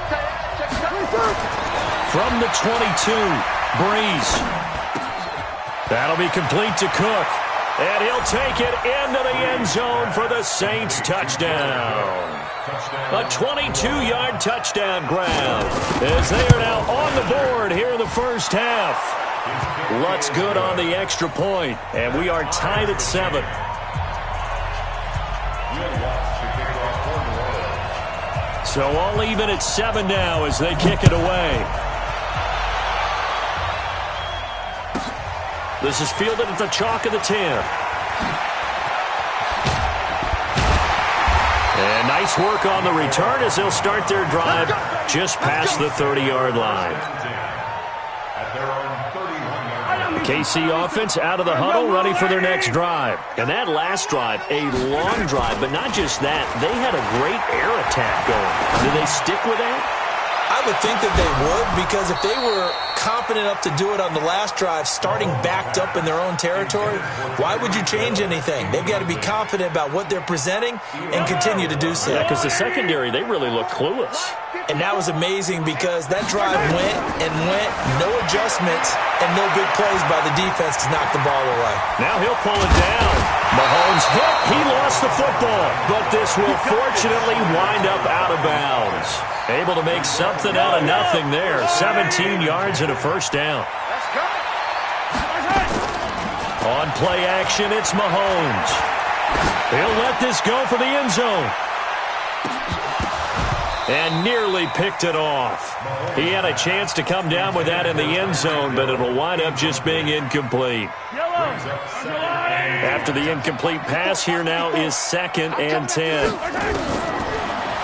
From the 22, Breeze. That'll be complete to Cook. And he'll take it into the end zone for the Saints touchdown. A 22-yard touchdown grab as they are now on the board here in the first half. Lutz good on the extra point, and we are tied at 7. So all even at 7 now as they kick it away. This is fielded at the chalk of the 10. And nice work on the return as they'll start their drive just past the 30-yard line. KC offense out of the huddle, ready for their next drive. And that last drive, a long drive, but not just that. They had a great air attack going. Do they stick with that? I would think that they would, because if they were confident enough to do it on the last drive, starting backed up in their own territory, why would you change anything? They've got to be confident about what they're presenting and continue to do so. Yeah, because the secondary, they really look clueless. And that was amazing because that drive went and went, no adjustments, and no big plays by the defense to knock the ball away. Now he'll pull it down. Mahomes hit. He lost the football, but this will fortunately wind up out of bounds. Able to make something out of nothing there. 17 yards and a first down. On play action, it's Mahomes. He'll let this go for the end zone. And nearly picked it off. He had a chance to come down with that in the end zone, but it'll wind up just being incomplete. After the incomplete pass, here now is 2nd and 10.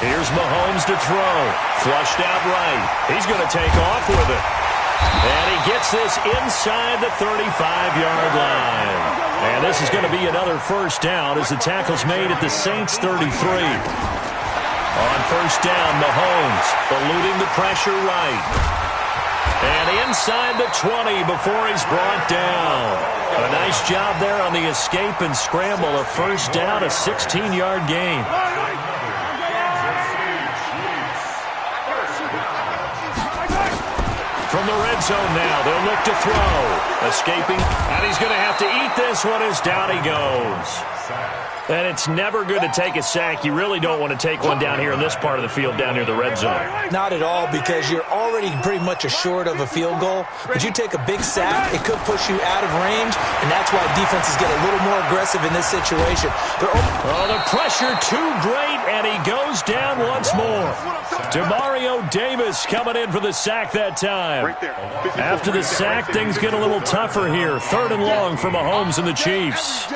Here's Mahomes to throw. Flushed out right. He's going to take off with it. And he gets this inside the 35-yard line. And this is going to be another first down as the tackle's made at the Saints' 33. On first down, Mahomes eluding the pressure right. And inside the 20 before he's brought down. A nice job there on the escape and scramble. A first down, a 16-yard gain. From the red zone now, they'll look to throw. Escaping, and he's going to have to eat this one as down he goes. And it's never good to take a sack. You really don't want to take one down here in this part of the field down near the red zone. Not at all, because you're already pretty much assured of a field goal. But you take a big sack, it could push you out of range, and that's why defenses get a little more aggressive in this situation. Oh, the pressure too great, and he goes down once more. Demario Davis coming in for the sack that time. After the sack, things get a little tougher here. 3rd and long for Mahomes and the Chiefs.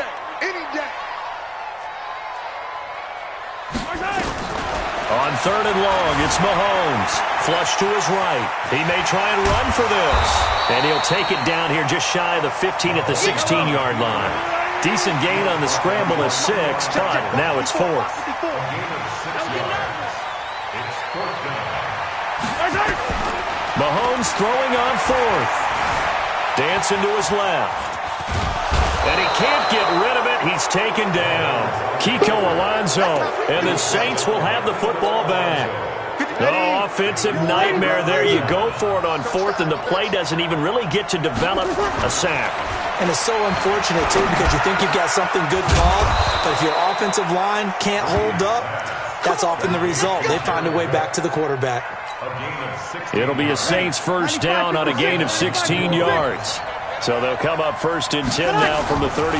On 3rd and long, it's Mahomes. Flush to his right. He may try and run for this. And he'll take it down here just shy of the 15 at the 16-yard line. Decent gain on the scramble of 6, but now it's 4th. Mahomes throwing on 4th. Dancing to his left. And he can't get rid of it. He's taken down. Kiko Alonso. And the Saints will have the football back. Oh, offensive nightmare there. You go for it on 4th, and the play doesn't even really get to develop a sack. And it's so unfortunate, too, because you think you've got something good called, but if your offensive line can't hold up, that's often the result. They find a way back to the quarterback. It'll be a Saints first down on a gain of 16 yards. So they'll come up 1st and 10 now from the 33.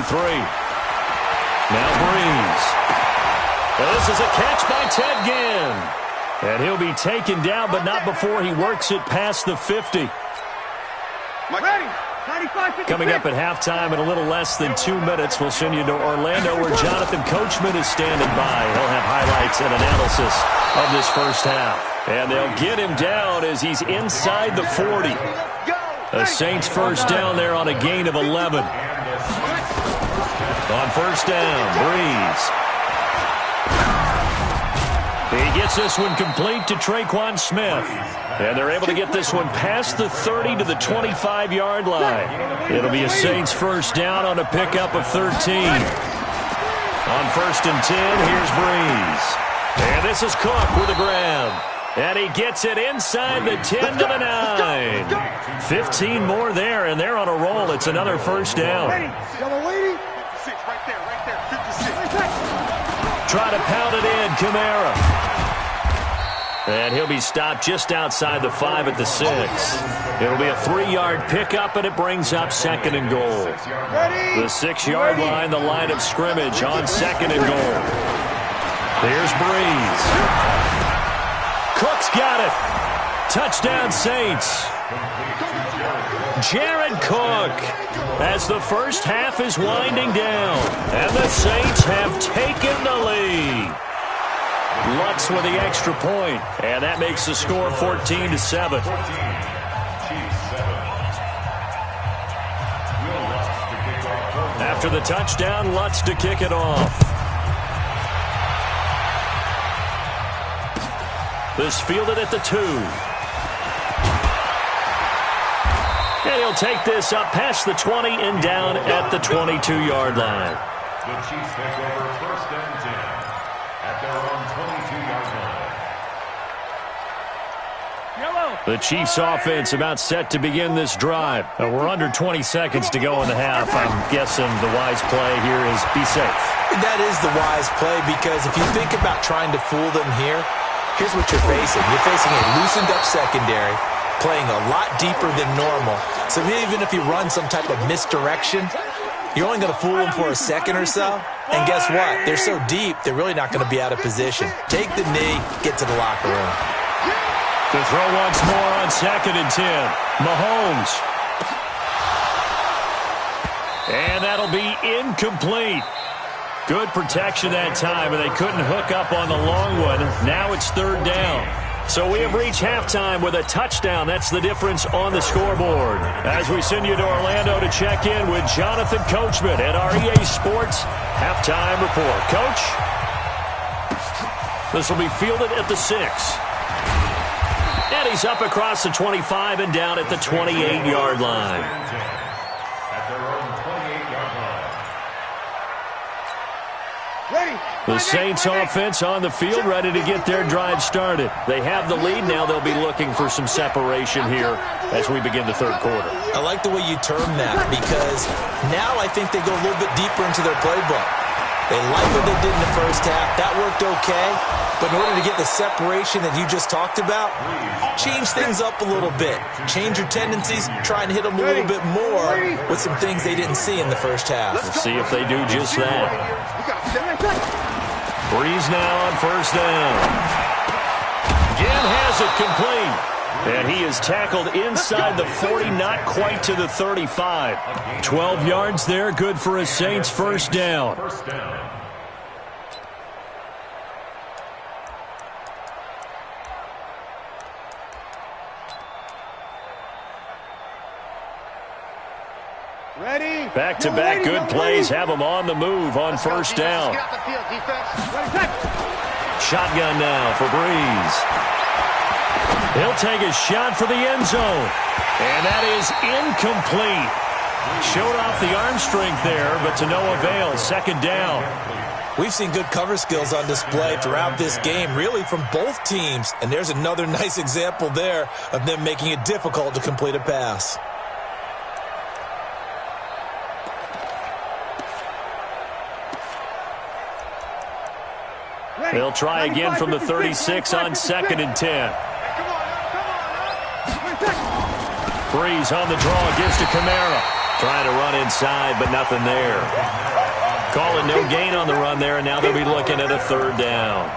Now Breeze. And this is a catch by Ted Ginn. And he'll be taken down, but not before he works it past the 50. Ready. 95, Coming up at halftime in a little less than 2 minutes, we'll send you to Orlando where Jonathan Coachman is standing by. He'll have highlights and analysis of this first half. And they'll get him down as he's inside the 40. The Saints first down there on a gain of 11. On first down, Breeze. He gets this one complete to Traquan Smith. And they're able to get this one past the 30 to the 25-yard line. It'll be a Saints first down on a pickup of 13. On first and 10, here's Breeze. And this is Cook with a grab. And he gets it inside the 10 to the 9. 15 more there, and they're on a roll. It's another first down. Try to pound it in, Kamara. And he'll be stopped just outside the 5 at the 6. It'll be a 3-yard pickup, and it brings up second and goal. The 6-yard line, the line of scrimmage on second and goal. There's Breeze. Cook's got it. Touchdown, Saints. Jared Cook as the first half is winding down. And the Saints have taken the lead. Lutz with the extra point, and that makes the score 14-7. After the touchdown, Lutz to kick it off. This fielded at the 2. And he'll take this up past the 20 and down at the 22-yard line. The Chiefs take over first and 10 at their own 22-yard line. The Chiefs offense about set to begin this drive. We're under 20 seconds to go in the half. I'm guessing the wise play here is be safe. That is the wise play, because if you think about trying to fool them here, here's what you're facing. You're facing a loosened up secondary, playing a lot deeper than normal. So even if you run some type of misdirection, you're only going to fool them for a second or so. And guess what? They're so deep, they're really not going to be out of position. Take the knee, get to the locker room. To throw once more on second and 10. Mahomes. And that'll be incomplete. Good protection that time, and they couldn't hook up on the long one. Now it's third down. So we have reached halftime with a touchdown. That's the difference on the scoreboard. As we send you to Orlando to check in with Jonathan Coachman at our EA Sports Halftime Report. Coach? This will be fielded at the 6. And he's up across the 25 and down at the 28-yard line. At their own 28-yard line. The Saints offense on the field, ready to get their drive started. They have the lead. Now they'll be looking for some separation here as we begin the third quarter. I like the way you term that, because now I think they go a little bit deeper into their playbook. They like what they did in the first half. That worked okay. But in order to get the separation that you just talked about, change things up a little bit. Change your tendencies. Try and hit them a little bit more with some things they didn't see in the first half. We'll see if they do just that. Breeze now on first down. Again has it complete. And he is tackled inside the 40, not quite to the 35. 12 yards there, good for a Saints first down. First down. Ready. Back-to-back good plays have them on the move on first down. Get off the field, defense. Shotgun now for Breeze. He'll take a shot for the end zone. And that is incomplete. Showed off the arm strength there, but to no avail. Second down. We've seen good cover skills on display throughout this game, really from both teams. And there's another nice example there of them making it difficult to complete a pass. They'll try again from the 36 on second and 10. Breeze on the draw, gives to Kamara. Trying to run inside, but nothing there. Calling no gain on the run there, and now they'll be looking at a third down.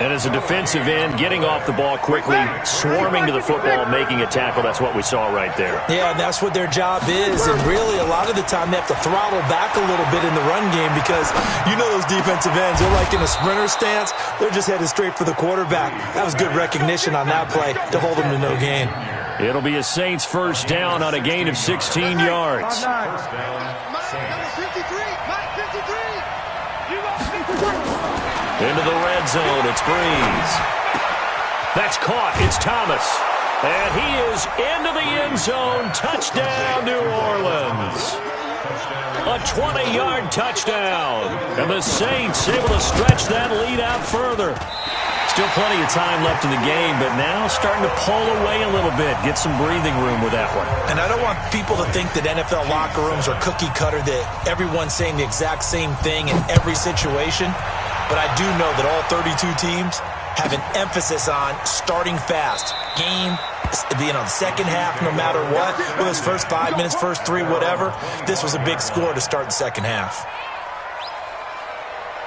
And as a defensive end, getting off the ball quickly, swarming to the football, making a tackle, that's what we saw right there. Yeah, and that's what their job is. And really, a lot of the time, they have to throttle back a little bit in the run game because you know those defensive ends, they're like in a sprinter stance. They're just headed straight for the quarterback. That was good recognition on that play to hold them to no gain. It'll be a Saints first down on a gain of 16 yards. First down, Saints. Into the red zone, it's Breeze. That's caught, it's Thomas. And he is into the end zone. Touchdown, New Orleans. A 20-yard touchdown. And the Saints able to stretch that lead out further. Still plenty of time left in the game, but now starting to pull away a little bit. Get some breathing room with that one. And I don't want people to think that NFL locker rooms are cookie cutter, that everyone's saying the exact same thing in every situation. But I do know that all 32 teams have an emphasis on starting fast. Game, second half, no matter what. Whether it's first 5 minutes, first 3, whatever. This was a big score to start the second half.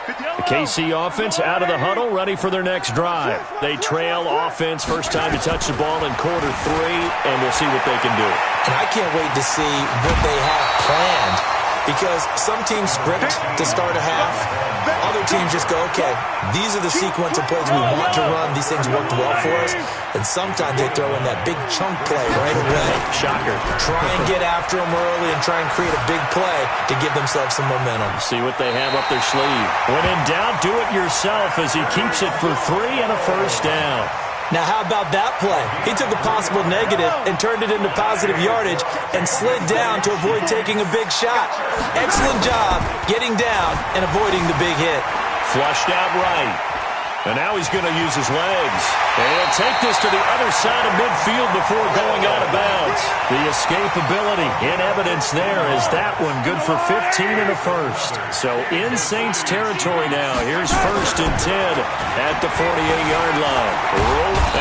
The KC offense out of the huddle, ready for their next drive. They trail offense, first time to touch the ball in quarter 3, and we'll see what they can do. And I can't wait to see what they have planned, because some teams script to start a half. Other teams just go, okay, these are the sequence of plays we want to run. These things worked well for us. And sometimes they throw in that big chunk play right away. Shocker. Try and get after them early and try and create a big play to give themselves some momentum. See what they have up their sleeve. When in doubt, do it yourself as he keeps it for 3 and a first down. Now, how about that play? He took a possible negative and turned it into positive yardage and slid down to avoid taking a big shot. Excellent job getting down and avoiding the big hit. Flushed out right. And now he's going to use his legs. And he'll take this to the other side of midfield before going out of bounds. The escapability in evidence there is that one good for 15 and a first. So in Saints territory now. Here's 1st and 10 at the 48-yard line.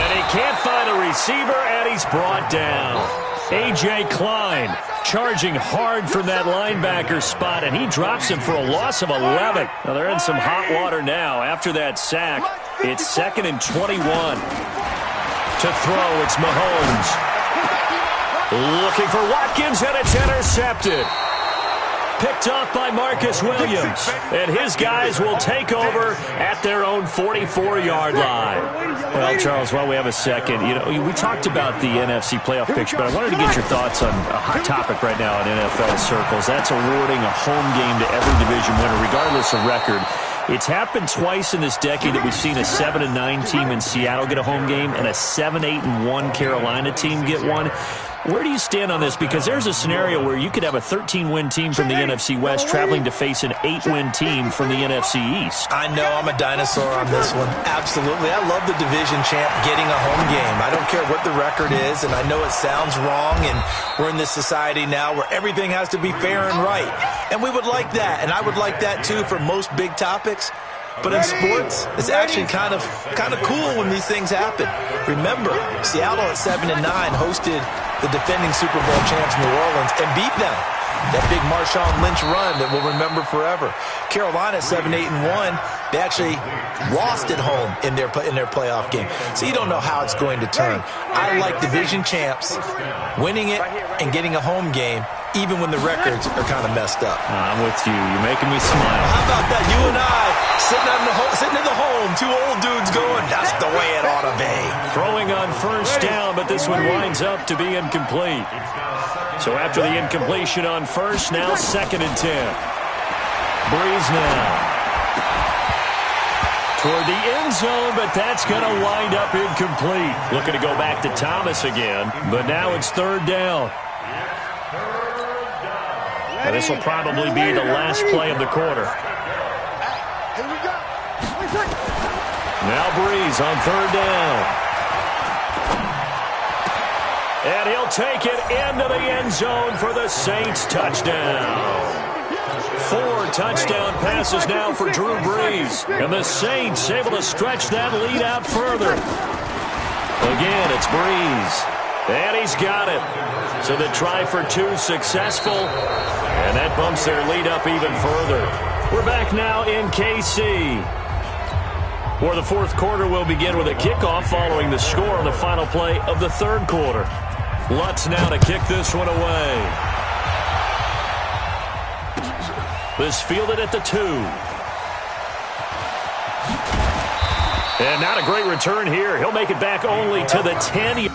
And he can't find a receiver, and he's brought down. A.J. Klein charging hard from that linebacker spot, and he drops him for a loss of 11. Now they're in some hot water now after that sack. It's 2nd and 21. To throw, it's Mahomes. Looking for Watkins, and it's intercepted. Picked off by Marcus Williams. And his guys will take over at their own 44-yard line. Well, Charles, while we have a second, we talked about the NFC playoff picture, but I wanted to get your thoughts on a hot topic right now in NFL circles. That's awarding a home game to every division winner, regardless of record. It's happened twice in this decade that we've seen a 7-9 team in Seattle get a home game and a 7-8-1 Carolina team get one. Where do you stand on this? Because there's a scenario where you could have a 13-win team from the NFC West traveling to face an 8-win team from the NFC East. I know I'm a dinosaur on this one. Absolutely. I love the division champ getting a home game. I don't care what the record is, and I know it sounds wrong, and we're in this society now where everything has to be fair and right. And we would like that, and I would like that too for most big topics. But in sports, it's actually kind of cool when these things happen. Remember, Seattle at 7-9 hosted the defending Super Bowl champs New Orleans and beat them. That big Marshawn Lynch run that we'll remember forever. Carolina 7-8-1, they actually lost at home in their playoff game. So you don't know how it's going to turn. I like division champs winning it and getting a home game, even when the records are kind of messed up. I'm with you. You're making me smile. How about that? You and I sitting in the home, two old dudes going, that's the way it ought to be. Throwing on first down, but this one winds up to be incomplete. So after the incompletion on first, now 2nd and 10. Breeze now toward the end zone, but that's going to wind up incomplete. Looking to go back to Thomas again, but now it's 3rd down. Now this will probably be the last play of the quarter. Now Breeze on 3rd down. And he'll take it into the end zone for the Saints touchdown. 4 touchdown passes now for Drew Brees. And the Saints able to stretch that lead out further. Again, it's Brees. And he's got it. So the try for 2 successful. And that bumps their lead up even further. We're back now in KC. Or the fourth quarter will begin with a kickoff following the score on the final play of the third quarter. Lutz now to kick this one away. This fielded at the 2. And not a great return here. He'll make it back only to the 10.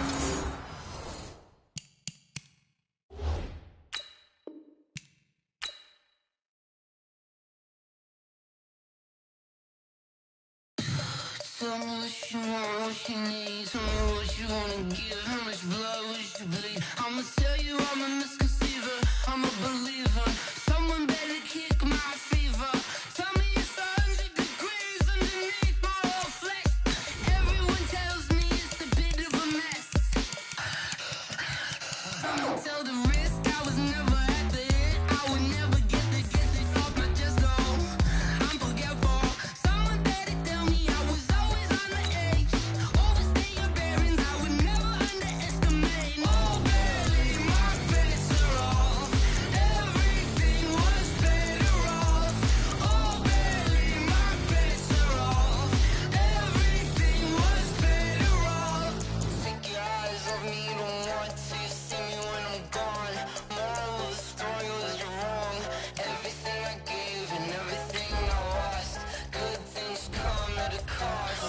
Tell me what you want, what you need. Tell me what you wanna give. How much blood would you bleed? I'ma tell you I'm a misconceiver. I'm a believer. Someone better kick my fever. Tell me it's 100 degrees underneath my whole flesh. Everyone tells me it's a bit of a mess. I'ma tell the risk I was never at the end. I would never get this off my chest. Oh, I'm forgetful. Someone better tell me I was always on the edge. Overstay your bearings, I would never underestimate. Oh, barely my bets are off. Everything was better off. Oh, barely my bets are off. Everything was better off. Take your eyes off me, don't want to see me when I'm gone. Moral of the story was you're wrong. Everything I gave and everything I lost. Good things come at a cost.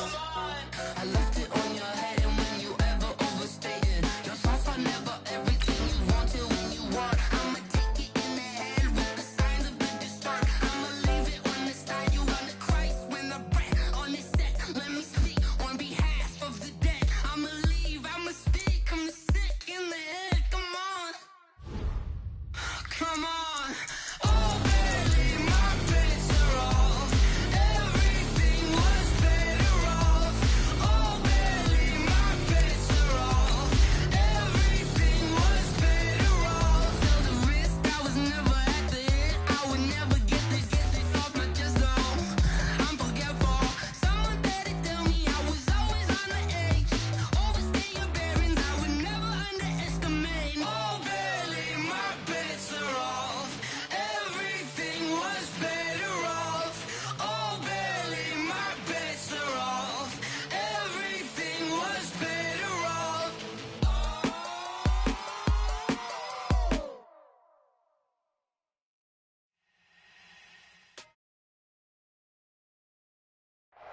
I left it on your head, and when you ever overstated your thoughts are never everything you wanted when you want. I'ma take it in the head with the signs of the distort. I'ma leave it on the side. You on the Christ when the breath on this set. Let me speak on behalf of the dead. I'ma leave, I'ma speak. I'm the sick in the head. Come on, come on. Oh, barely my bets are off. Everything was better off. Oh, barely my bets are off. Everything was better off. Tell the risk I was never at the end. I would never get this off my chest. Oh, I'm forgetful. Someone better tell me I was always on the edge. Overstay your bearings, I would never underestimate. Oh, barely my bets are off. Everything was better off. Oh, barely my bets are off. Everything was better off.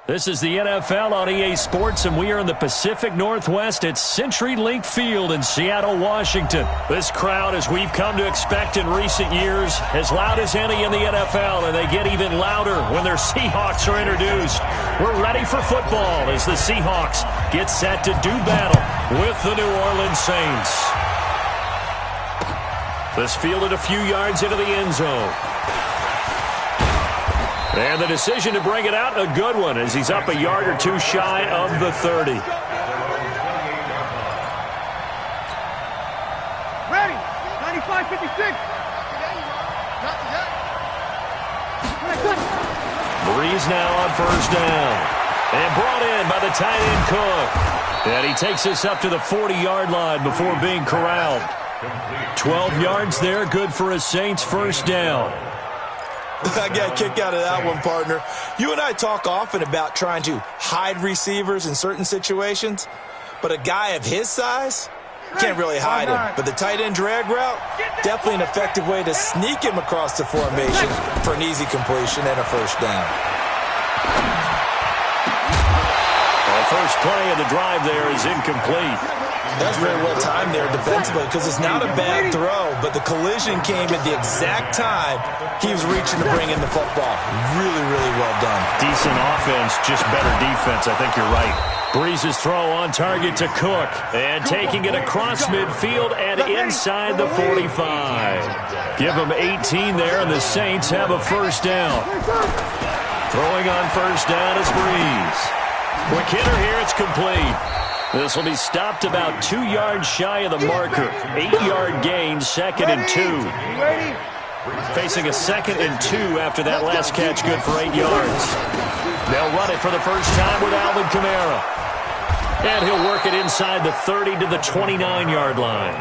This is the NFL on EA Sports, and we are in the Pacific Northwest at CenturyLink Field in Seattle, Washington. This crowd, as we've come to expect in recent years, as loud as any in the NFL, and they get even louder when their Seahawks are introduced. We're ready for football as the Seahawks get set to do battle with the New Orleans Saints. This fielded a few yards into the end zone. And the decision to bring it out, a good one, as he's up a yard or two shy of the 30. Ready. 95-56. Breeze now on first down. And brought in by the tight end Cook. And he takes this up to the 40-yard line before being corralled. 12 yards there, good for a Saints first down. I got a kick out of that one, partner. You and I talk often about trying to hide receivers in certain situations, but a guy of his size can't really hide him. But the tight end drag route, definitely an effective way to sneak him across the formation for an easy completion and a first down. The first play of the drive there is incomplete. That's very well timed there defensively because it's not a bad throw, but the collision came at the exact time he was reaching to bring in the football. Really, really well done. Decent offense, just better defense. I think you're right. Breeze's throw on target to Cook, and taking it across midfield and inside the 45. Give them 18 there, and the Saints have a first down. Throwing on first down is Breeze. Quick hitter here, it's complete. This will be stopped about 2 yards shy of the marker. 8-yard gain, 2nd and 2. Facing a 2nd and 2 after that last catch, good for 8 yards. They'll run it for the first time with Alvin Kamara. And he'll work it inside the 30 to the 29-yard line.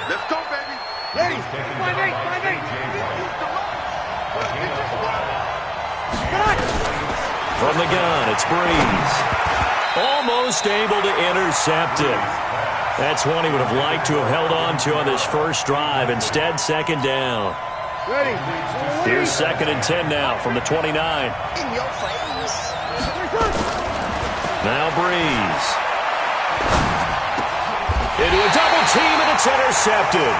Let's go, baby. Ready. 5-8. From the gun, it's Breeze. Almost able to intercept it. That's one he would have liked to have held on to on this first drive. Instead, second down. Ready. Here's 2nd and 10 now from the 29. In your face. Now Breeze. Into a double team, and it's intercepted.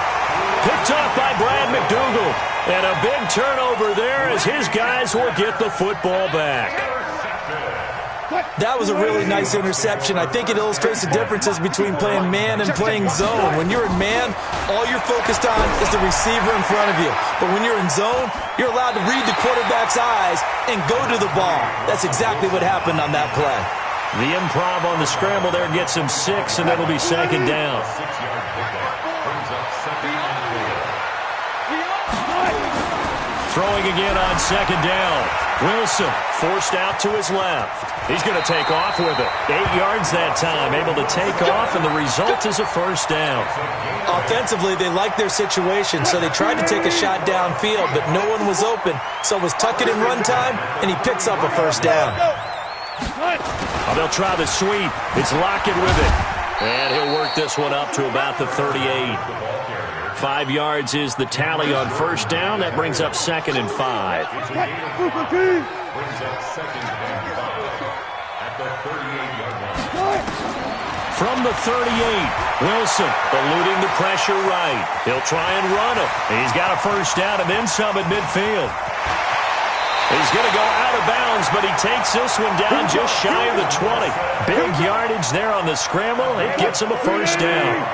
Picked up by Brad McDougal. And a big turnover there as his guys will get the football back. That was a really nice interception. I think it illustrates the differences between playing man and playing zone. When you're in man, all you're focused on is the receiver in front of you. But when you're in zone, you're allowed to read the quarterback's eyes and go to the ball. That's exactly what happened on that play. The improv on the scramble there gets him 6, and it'll be second down. Throwing again on second down. Wilson forced out to his left. He's going to take off with it. 8 yards that time, able to take off, and the result is a first down. Offensively, they liked their situation, so they tried to take a shot downfield, but no one was open. So it was tuck it in run time, and he picks up a first down. Oh, they'll try the sweep. It's Lockett with it. And he'll work this one up to about the 38. 5 yards is the tally on first down. That brings up 2nd and 5. From the 38, Wilson eluding the pressure right. He'll try and run it. He's got a first down and then some at midfield. He's going to go out of bounds, but he takes this one down just shy of the 20. Big yardage there on the scramble. It gets him a first down.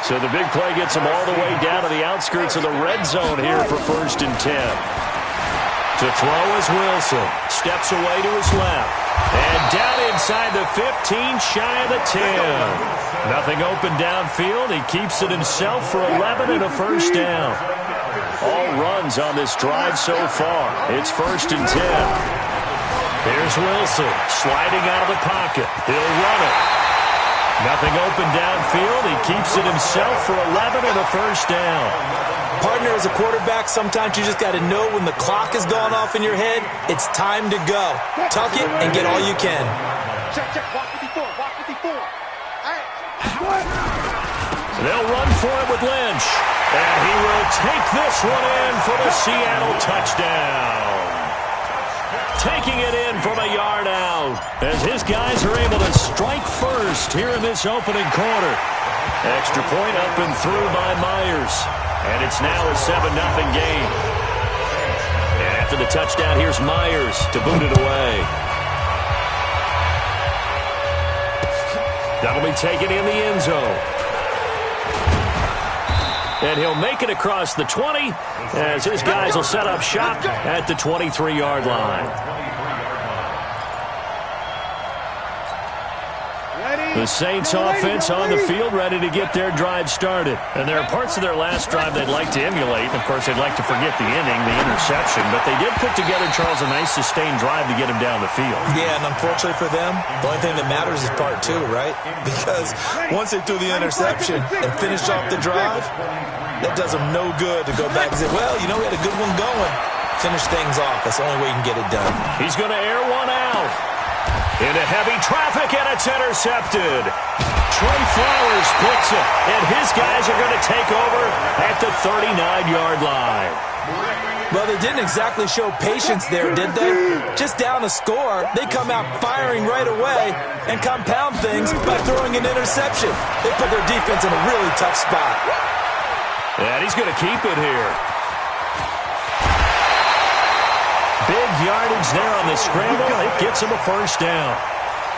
So the big play gets him all the way down to the outskirts of the red zone here for 1st and 10. To throw is Wilson. Steps away to his left. And down inside the 15, shy of the 10. Nothing open downfield. He keeps it himself for 11 and a first down. All runs on this drive so far. It's 1st and 10. Here's Wilson sliding out of the pocket. He'll run it. Nothing open downfield. He keeps it himself for 11 and a first down. Partner, as a quarterback, sometimes you just got to know when the clock has gone off in your head, it's time to go. Tuck it and get all you can. Check. Walk 54. Walk 54. They'll run for it with Lynch. And he will take this one in for the Seattle touchdown. Taking it in from a yard out as his guys are able to strike first here in this opening quarter. Extra point up and through by Myers. And it's now a 7-0 game. And after the touchdown, here's Myers to boot it away. That'll be taken in the end zone. And he'll make it across the 20 as his guys will set up shop at the 23-yard line. The Saints offense on the field ready to get their drive started. And there are parts of their last drive they'd like to emulate. Of course, they'd like to forget the inning, the interception. But they did put together, Charles, a nice sustained drive to get him down the field. Yeah, and unfortunately for them, the only thing that matters is part 2, right? Because once they threw the interception and finished off the drive, that does them no good to go back and say, well, you know, we had a good one going. Finish things off. That's the only way you can get it done. He's going to air one out. Into heavy traffic, and it's intercepted. Trey Flowers splits it, and his guys are going to take over at the 39-yard line. Well, they didn't exactly show patience there, did they? Just down a score, they come out firing right away and compound things by throwing an interception. They put their defense in a really tough spot. And he's going to keep it here. Big yardage there on the scramble. It gets him a first down.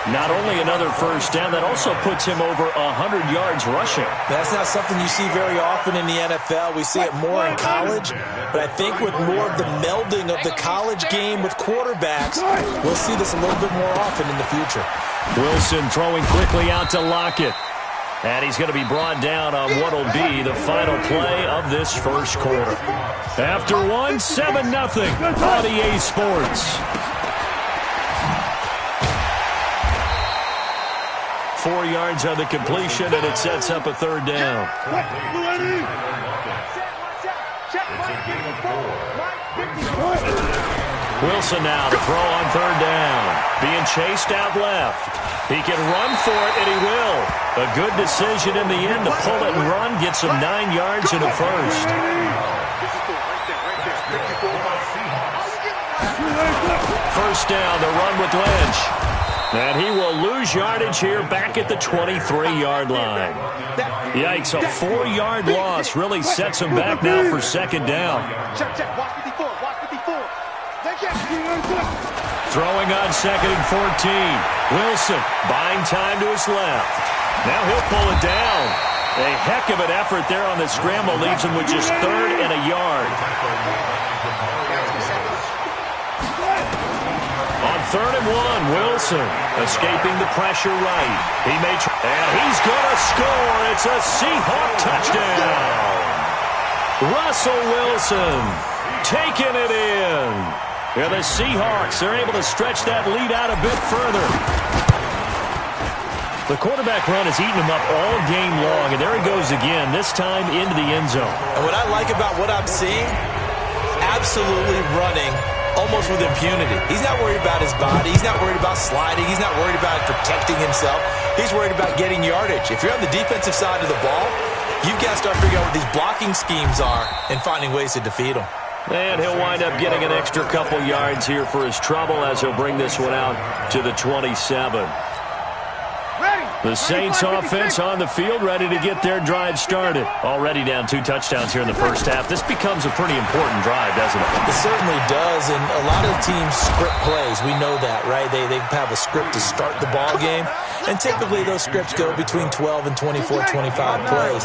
Not only another first down, that also puts him over 100 yards rushing. That's not something you see very often in the NFL. We see it more in college. But I think with more of the melding of the college game with quarterbacks, we'll see this a little bit more often in the future. Wilson throwing quickly out to Lockett. And he's going to be brought down on what will be the final play of this first quarter. After 7-0 on EA Sports. 4 yards on the completion, and it sets up a third down. Wilson now to throw on third down. Being chased out left. He can run for it, and he will. A good decision in the end to pull it and run. Gets him 9 yards in the first. First down, the run with Lynch. And he will lose yardage here back at the 23-yard line. Yikes, a 4-yard loss really sets him back now for second down. Check. Watch 54. Watch 54. Throwing on second and 14. Wilson buying time to his left. Now he'll pull it down. A heck of an effort there on the scramble leaves him with just 3rd and a yard. On 3rd and 1, Wilson escaping the pressure right. He may and he's going to score. It's a Seahawk touchdown. Russell Wilson taking it in. Yeah, the Seahawks are able to stretch that lead out a bit further. The quarterback run has eaten him up all game long, and there he goes again, this time into the end zone. And what I like about what I'm seeing, absolutely running almost with impunity. He's not worried about his body. He's not worried about sliding. He's not worried about protecting himself. He's worried about getting yardage. If you're on the defensive side of the ball, you've got to start figuring out what these blocking schemes are and finding ways to defeat them. And he'll wind up getting an extra couple yards here for his trouble as he'll bring this one out to the 27. The Saints offense on the field, ready to get their drive started. Already down 2 touchdowns here in the first half. This becomes a pretty important drive, doesn't it? It certainly does, and a lot of teams script plays. We know that, right? They have a script to start the ball game, and typically those scripts go between 12 and 24, 25 plays.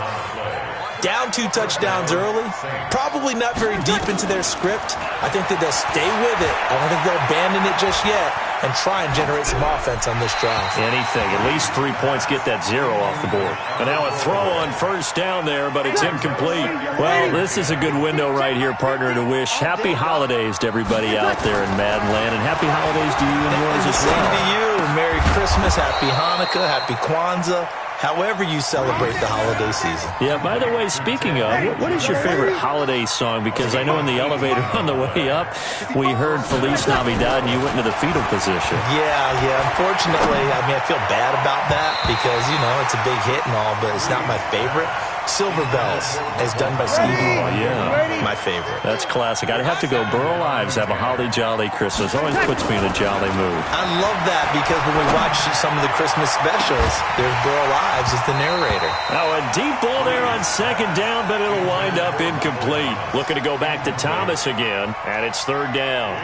Down 2 touchdowns early, probably not very deep into their script. I think that they'll stay with it. I don't think they'll abandon it just yet and try and generate some offense on this drive. Anything. At least 3 points get that 0 off the board. And now a throw on first down there, but it's incomplete. Well, this is a good window right here, partner, to wish happy holidays to everybody out there in Madden Land. And happy holidays to you and yours as well. Same to you. Merry Christmas, Happy Hanukkah, Happy Kwanzaa. However you celebrate the holiday season. Yeah, by the way, speaking of, what is your favorite holiday song? Because I know in the elevator on the way up, we heard Feliz Navidad and you went into the fetal position. Yeah. Unfortunately, I feel bad about that because, it's a big hit and all, but it's not my favorite. Silver Bells, as done by Stevie Wonder. Yeah. My favorite. That's classic. I'd have to go Burl Ives, Have a Holly Jolly Christmas. Always puts me in a jolly mood. I love that because when we watch some of the Christmas specials, there's Burl Ives as the narrator. Now a deep ball there on second down, but it'll wind up incomplete. Looking to go back to Thomas again, and it's 3rd down.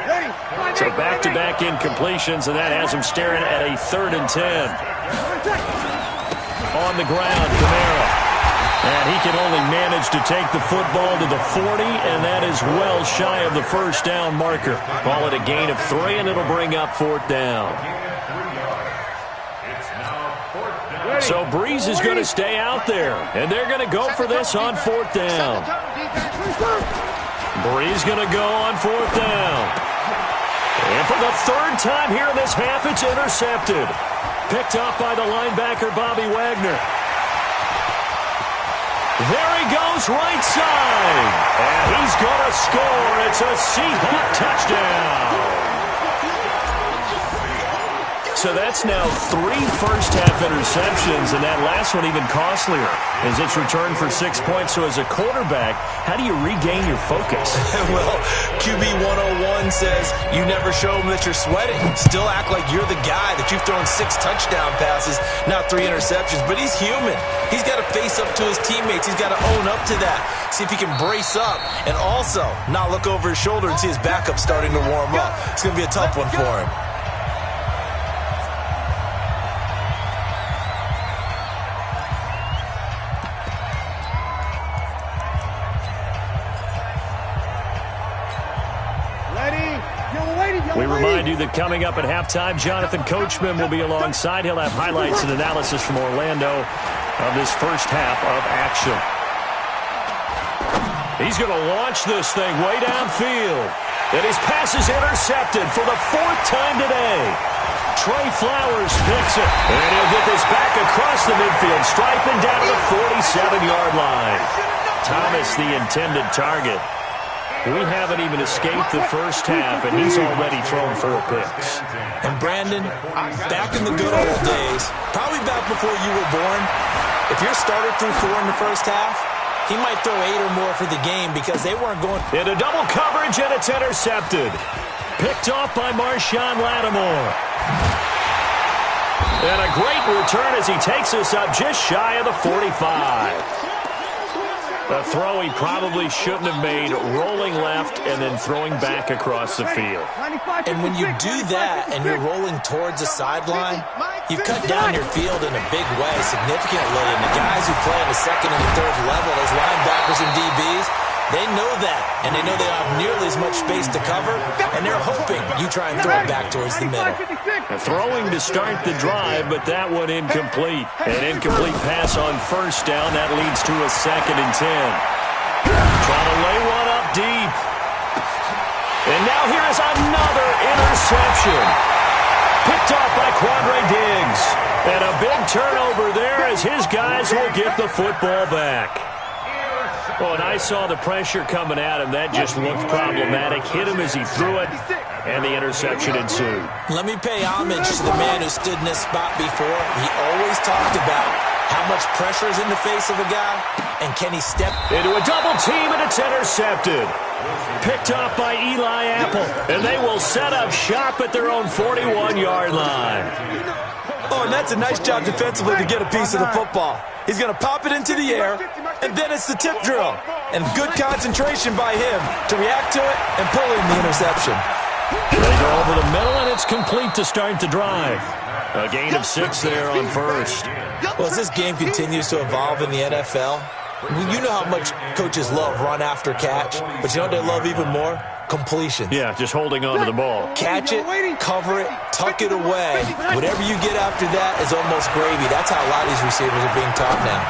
So back-to-back incompletions, and that has him staring at a 3rd and 10. On the ground, Kamara. And he can only manage to take the football to the 40, and that is well shy of the first down marker. Call it a gain of 3, and it'll bring up 4th down. So Breeze is going to stay out there, and they're going to go for this on 4th down. Breeze going to go on 4th down. And for the 3rd time here in this half, it's intercepted. Picked up by the linebacker, Bobby Wagner. There he goes, right side. And he's going to score. It's a Seahawk touchdown. So that's now 3 first-half interceptions, and that last one even costlier as it's returned for 6 points. So as a quarterback, how do you regain your focus? Well, QB 101 says you never show them that you're sweating. Still act like you're the guy that you've thrown 6 touchdown passes, not 3 interceptions. But he's human. He's got to face up to his teammates. He's got to own up to that. See if he can brace up and also not look over his shoulder and see his backup starting to warm up. It's going to be a tough one for him. We remind you that coming up at halftime, Jonathan Coachman will be alongside. He'll have highlights and analysis from Orlando of this first half of action. He's going to launch this thing way downfield. And his pass is intercepted for the 4th time today. Trey Flowers picks it. And he'll get this back across the midfield, striping down to the 47-yard line. Thomas, the intended target. We haven't even escaped the first half, and he's already thrown 4 picks. And Brandon, back in the good old days, probably back before you were born, if your starter threw 4 in the first half, he might throw 8 or more for the game because they weren't going. Into double coverage, and it's intercepted. Picked off by Marshawn Lattimore. And a great return as he takes us up just shy of the 45. A throw he probably shouldn't have made, rolling left and then throwing back across the field. And when you do that and you're rolling towards the sideline, you've cut down your field in a big way significantly. And the guys who play in the second and the third level, those linebackers and DBs, they know that. And they know they don't have nearly as much space to cover. And they're hoping you try and throw it back towards the middle. Throwing to start the drive, but that one incomplete. An incomplete pass on first down. That leads to a 2nd and 10. Trying to lay one up deep. And now here is another interception. Picked off by Quandre Diggs. And a big turnover there as his guys will get the football back. Oh, and I saw the pressure coming at him. That just looked problematic. Hit him as he threw it, and the interception ensued. Let me pay homage to the man who stood in this spot before. He always talked about how much pressure is in the face of a guy, and can he step into a double team, and it's intercepted. Picked off by Eli Apple, and they will set up shop at their own 41-yard line. Oh, and that's a nice job defensively to get a piece of the football. He's going to pop it into the air, and then it's the tip drill. And good concentration by him to react to it and pull in the interception. They go over the middle, and it's complete to start the drive. A gain of 6 there on first. Well, as this game continues to evolve in the NFL, you know how much coaches love run after catch, but you know what they love even more? Completions. Yeah, just holding on to the ball. Catch it, cover it, tuck it away. Whatever you get after that is almost gravy. That's how a lot of these receivers are being taught now.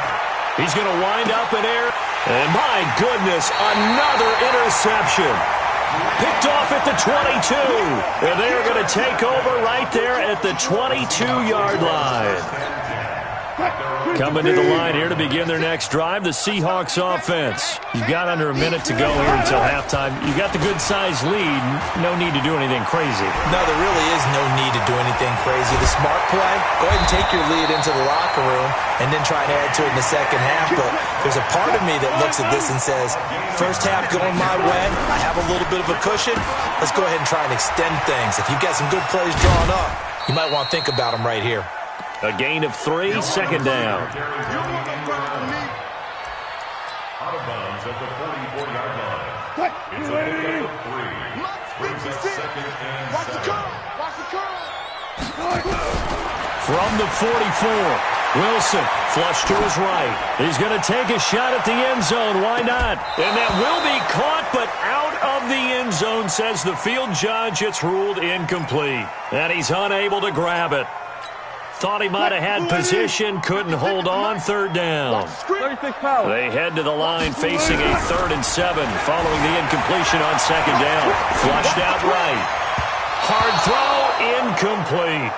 He's going to wind up in air. And my goodness, another interception. Picked off at the 22. And they are going to take over right there at the 22-yard line. Coming to the line here to begin their next drive, the Seahawks offense. You've got under a minute to go here until halftime. You've got the good-sized lead. No need to do anything crazy. No, there really is no need to do anything crazy. The smart play, go ahead and take your lead into the locker room and then try and add to it in the second half. But there's a part of me that looks at this and says, first half going my way, I have a little bit of a cushion. Let's go ahead and try and extend things. If you've got some good plays drawn up, you might want to think about them right here. A gain of 3, 2nd down. Out of bounds at the 44-yard line. It's a pickup of 3. Brings us 2nd and 7. From the 44, Wilson flush to his right. He's going to take a shot at the end zone. Why not? And that will be caught, but out of the end zone, says the field judge. It's ruled incomplete. And he's unable to grab it. Thought he might have had position, couldn't hold on, 3rd down. They head to the line facing a 3rd and 7 following the incompletion on 2nd down. Flushed out right. Hard throw, incomplete.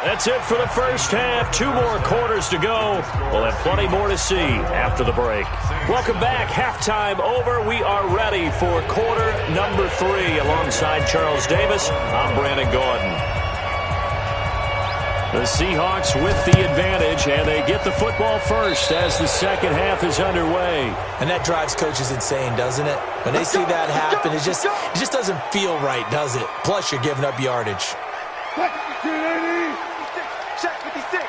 That's it for the first half. 2 more quarters to go. We'll have plenty more to see after the break. Welcome back. Halftime over. We are ready for quarter number 3. Alongside Charles Davis, I'm Brandon Gordon. The Seahawks with the advantage, and they get the football first as the second half is underway. And that drives coaches insane, doesn't it? When they see that happen, it just doesn't feel right, does it? Plus, you're giving up yardage. Check 56.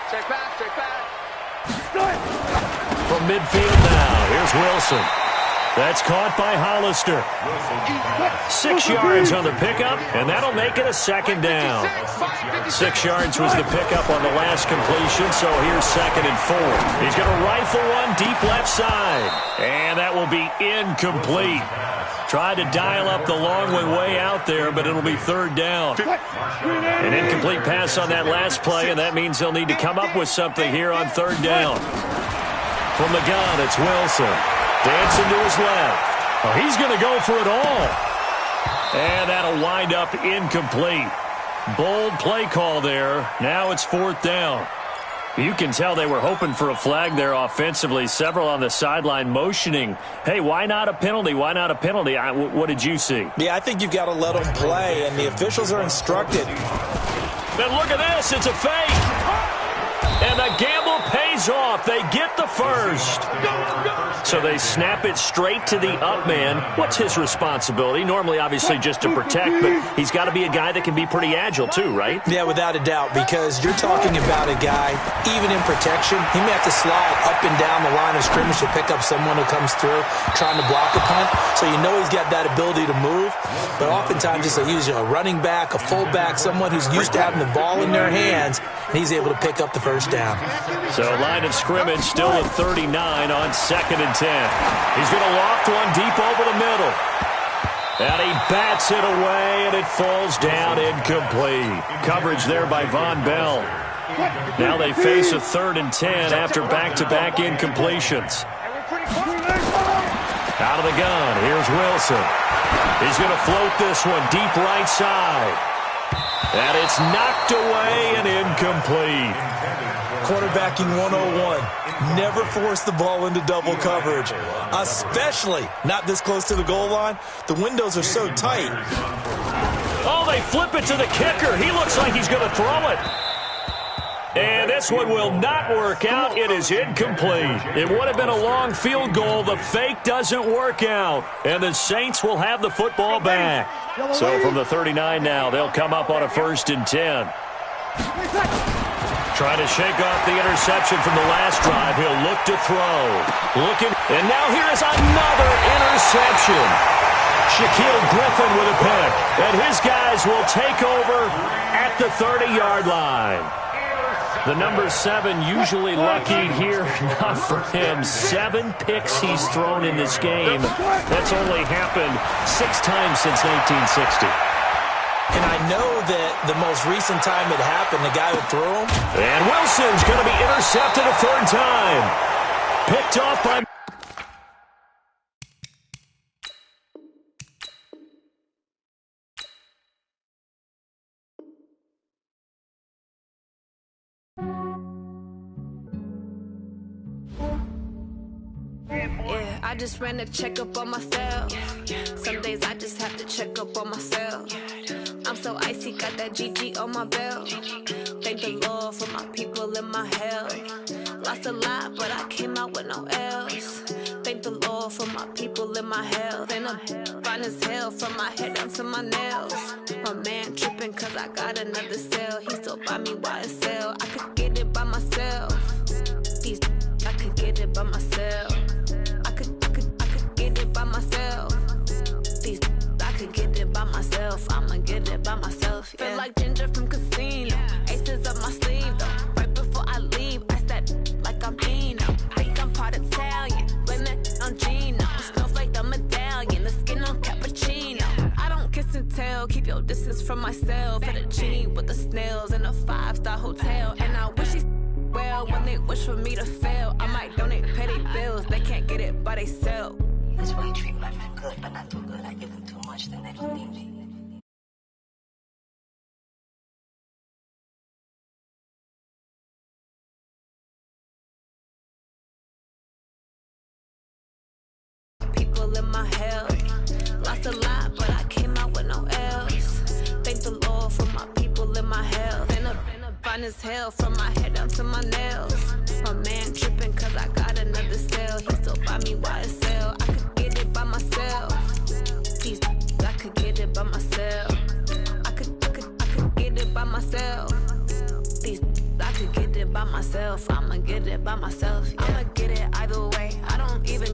Check back. From midfield now, here's Wilson. That's caught by Hollister. 6 yards on the pickup, and that'll make it a 2nd down. 6 yards was the pickup on the last completion, so here's 2nd and 4. He's going to rifle one deep left side, and that will be incomplete. Tried to dial up the long one way out there, but it'll be 3rd down. An incomplete pass on that last play, and that means they'll need to come up with something here on 3rd down. From the gun, it's Wilson. Dancing to his left. Oh, he's going to go for it all. And that'll wind up incomplete. Bold play call there. Now it's 4th down. You can tell they were hoping for a flag there offensively. Several on the sideline motioning, hey, why not a penalty? Why not a penalty? What did you see? Yeah, I think you've got to let them play, and the officials are instructed. Then look at this. It's a fake. And the gamble pays off. They get the first. So they snap it straight to the up man. What's his responsibility? Normally, obviously, just to protect, but he's got to be a guy that can be pretty agile too, right? Yeah, without a doubt, because you're talking about a guy, even in protection, he may have to slide up and down the line of scrimmage to pick up someone who comes through trying to block a punt. So you know he's got that ability to move, but oftentimes it's usually a running back, a fullback, someone who's used to having the ball in their hands, and he's able to pick up the first down. So line of scrimmage still at 39 on 2nd and 10. He's going to loft one deep over the middle. And he bats it away, and it falls down incomplete. Coverage there by Von Bell. Now they face a 3rd and 10 after back-to-back incompletions. Out of the gun, here's Wilson. He's going to float this one deep right side. And it's knocked away and incomplete. Quarterbacking 101. Never force the ball into double coverage, especially not this close to the goal line. The windows are so tight. Oh, they flip it to the kicker. He looks like he's going to throw it. And this one will not work out. It is incomplete. It would have been a long field goal. The fake doesn't work out. And the Saints will have the football back. So from the 39 now, they'll come up on a 1st and 10. Trying to shake off the interception from the last drive. He'll look to throw. And now here is another interception. Shaquille Griffin with a pick. And his guys will take over at the 30-yard line. The number 7 usually lucky here. Not for him. 7 picks he's thrown in this game. That's only happened 6 times since 1960. And I know that the most recent time it happened, the guy who threw him. And Wilson's going to be intercepted a 3rd time. Picked off by... Yeah, I just ran a checkup on myself. Some days I just have to check up on myself. I'm so icy, got that GG on my belt. Thank the Lord for my people and my health. Lost a lot, but I came out with no L's. Thank the Lord for my people and my health. And I'm fine as hell from my head down to my nails. My man tripping cause I got another cell. He still buy me YSL. I could get it by myself. These I could get it by myself. I could get it by myself. These I could get it by myself. I'ma get it by myself. Yeah. Feel like Ginger from Casino. Aces up my sleeve though. Right before I leave, I step like I'm Dino. Think I'm part Italian. Blame that on Gino. Snowflake the medallion. The skin on cappuccino. I don't kiss and tell. Keep your distance from myself. Fettuccine with the snails in a 5-star hotel. And I wish he's well when they wish for me to fail. I might donate petty bills. They can't get it by they self. That's why you treat my men good, but not too good. I give them too much, then they don't need me. People in my health. Lost a lot, but I came out with no L's. Thank the Lord for my people in my health. And I'm fine as hell from my head down to my nails. My man tripping cause I got another cell. He still buy me YSL. I could get it by myself. These I could get it by myself. I could get it by myself. These I could get it by myself. I'ma get it by myself. Yeah. I'ma get it either way. I don't even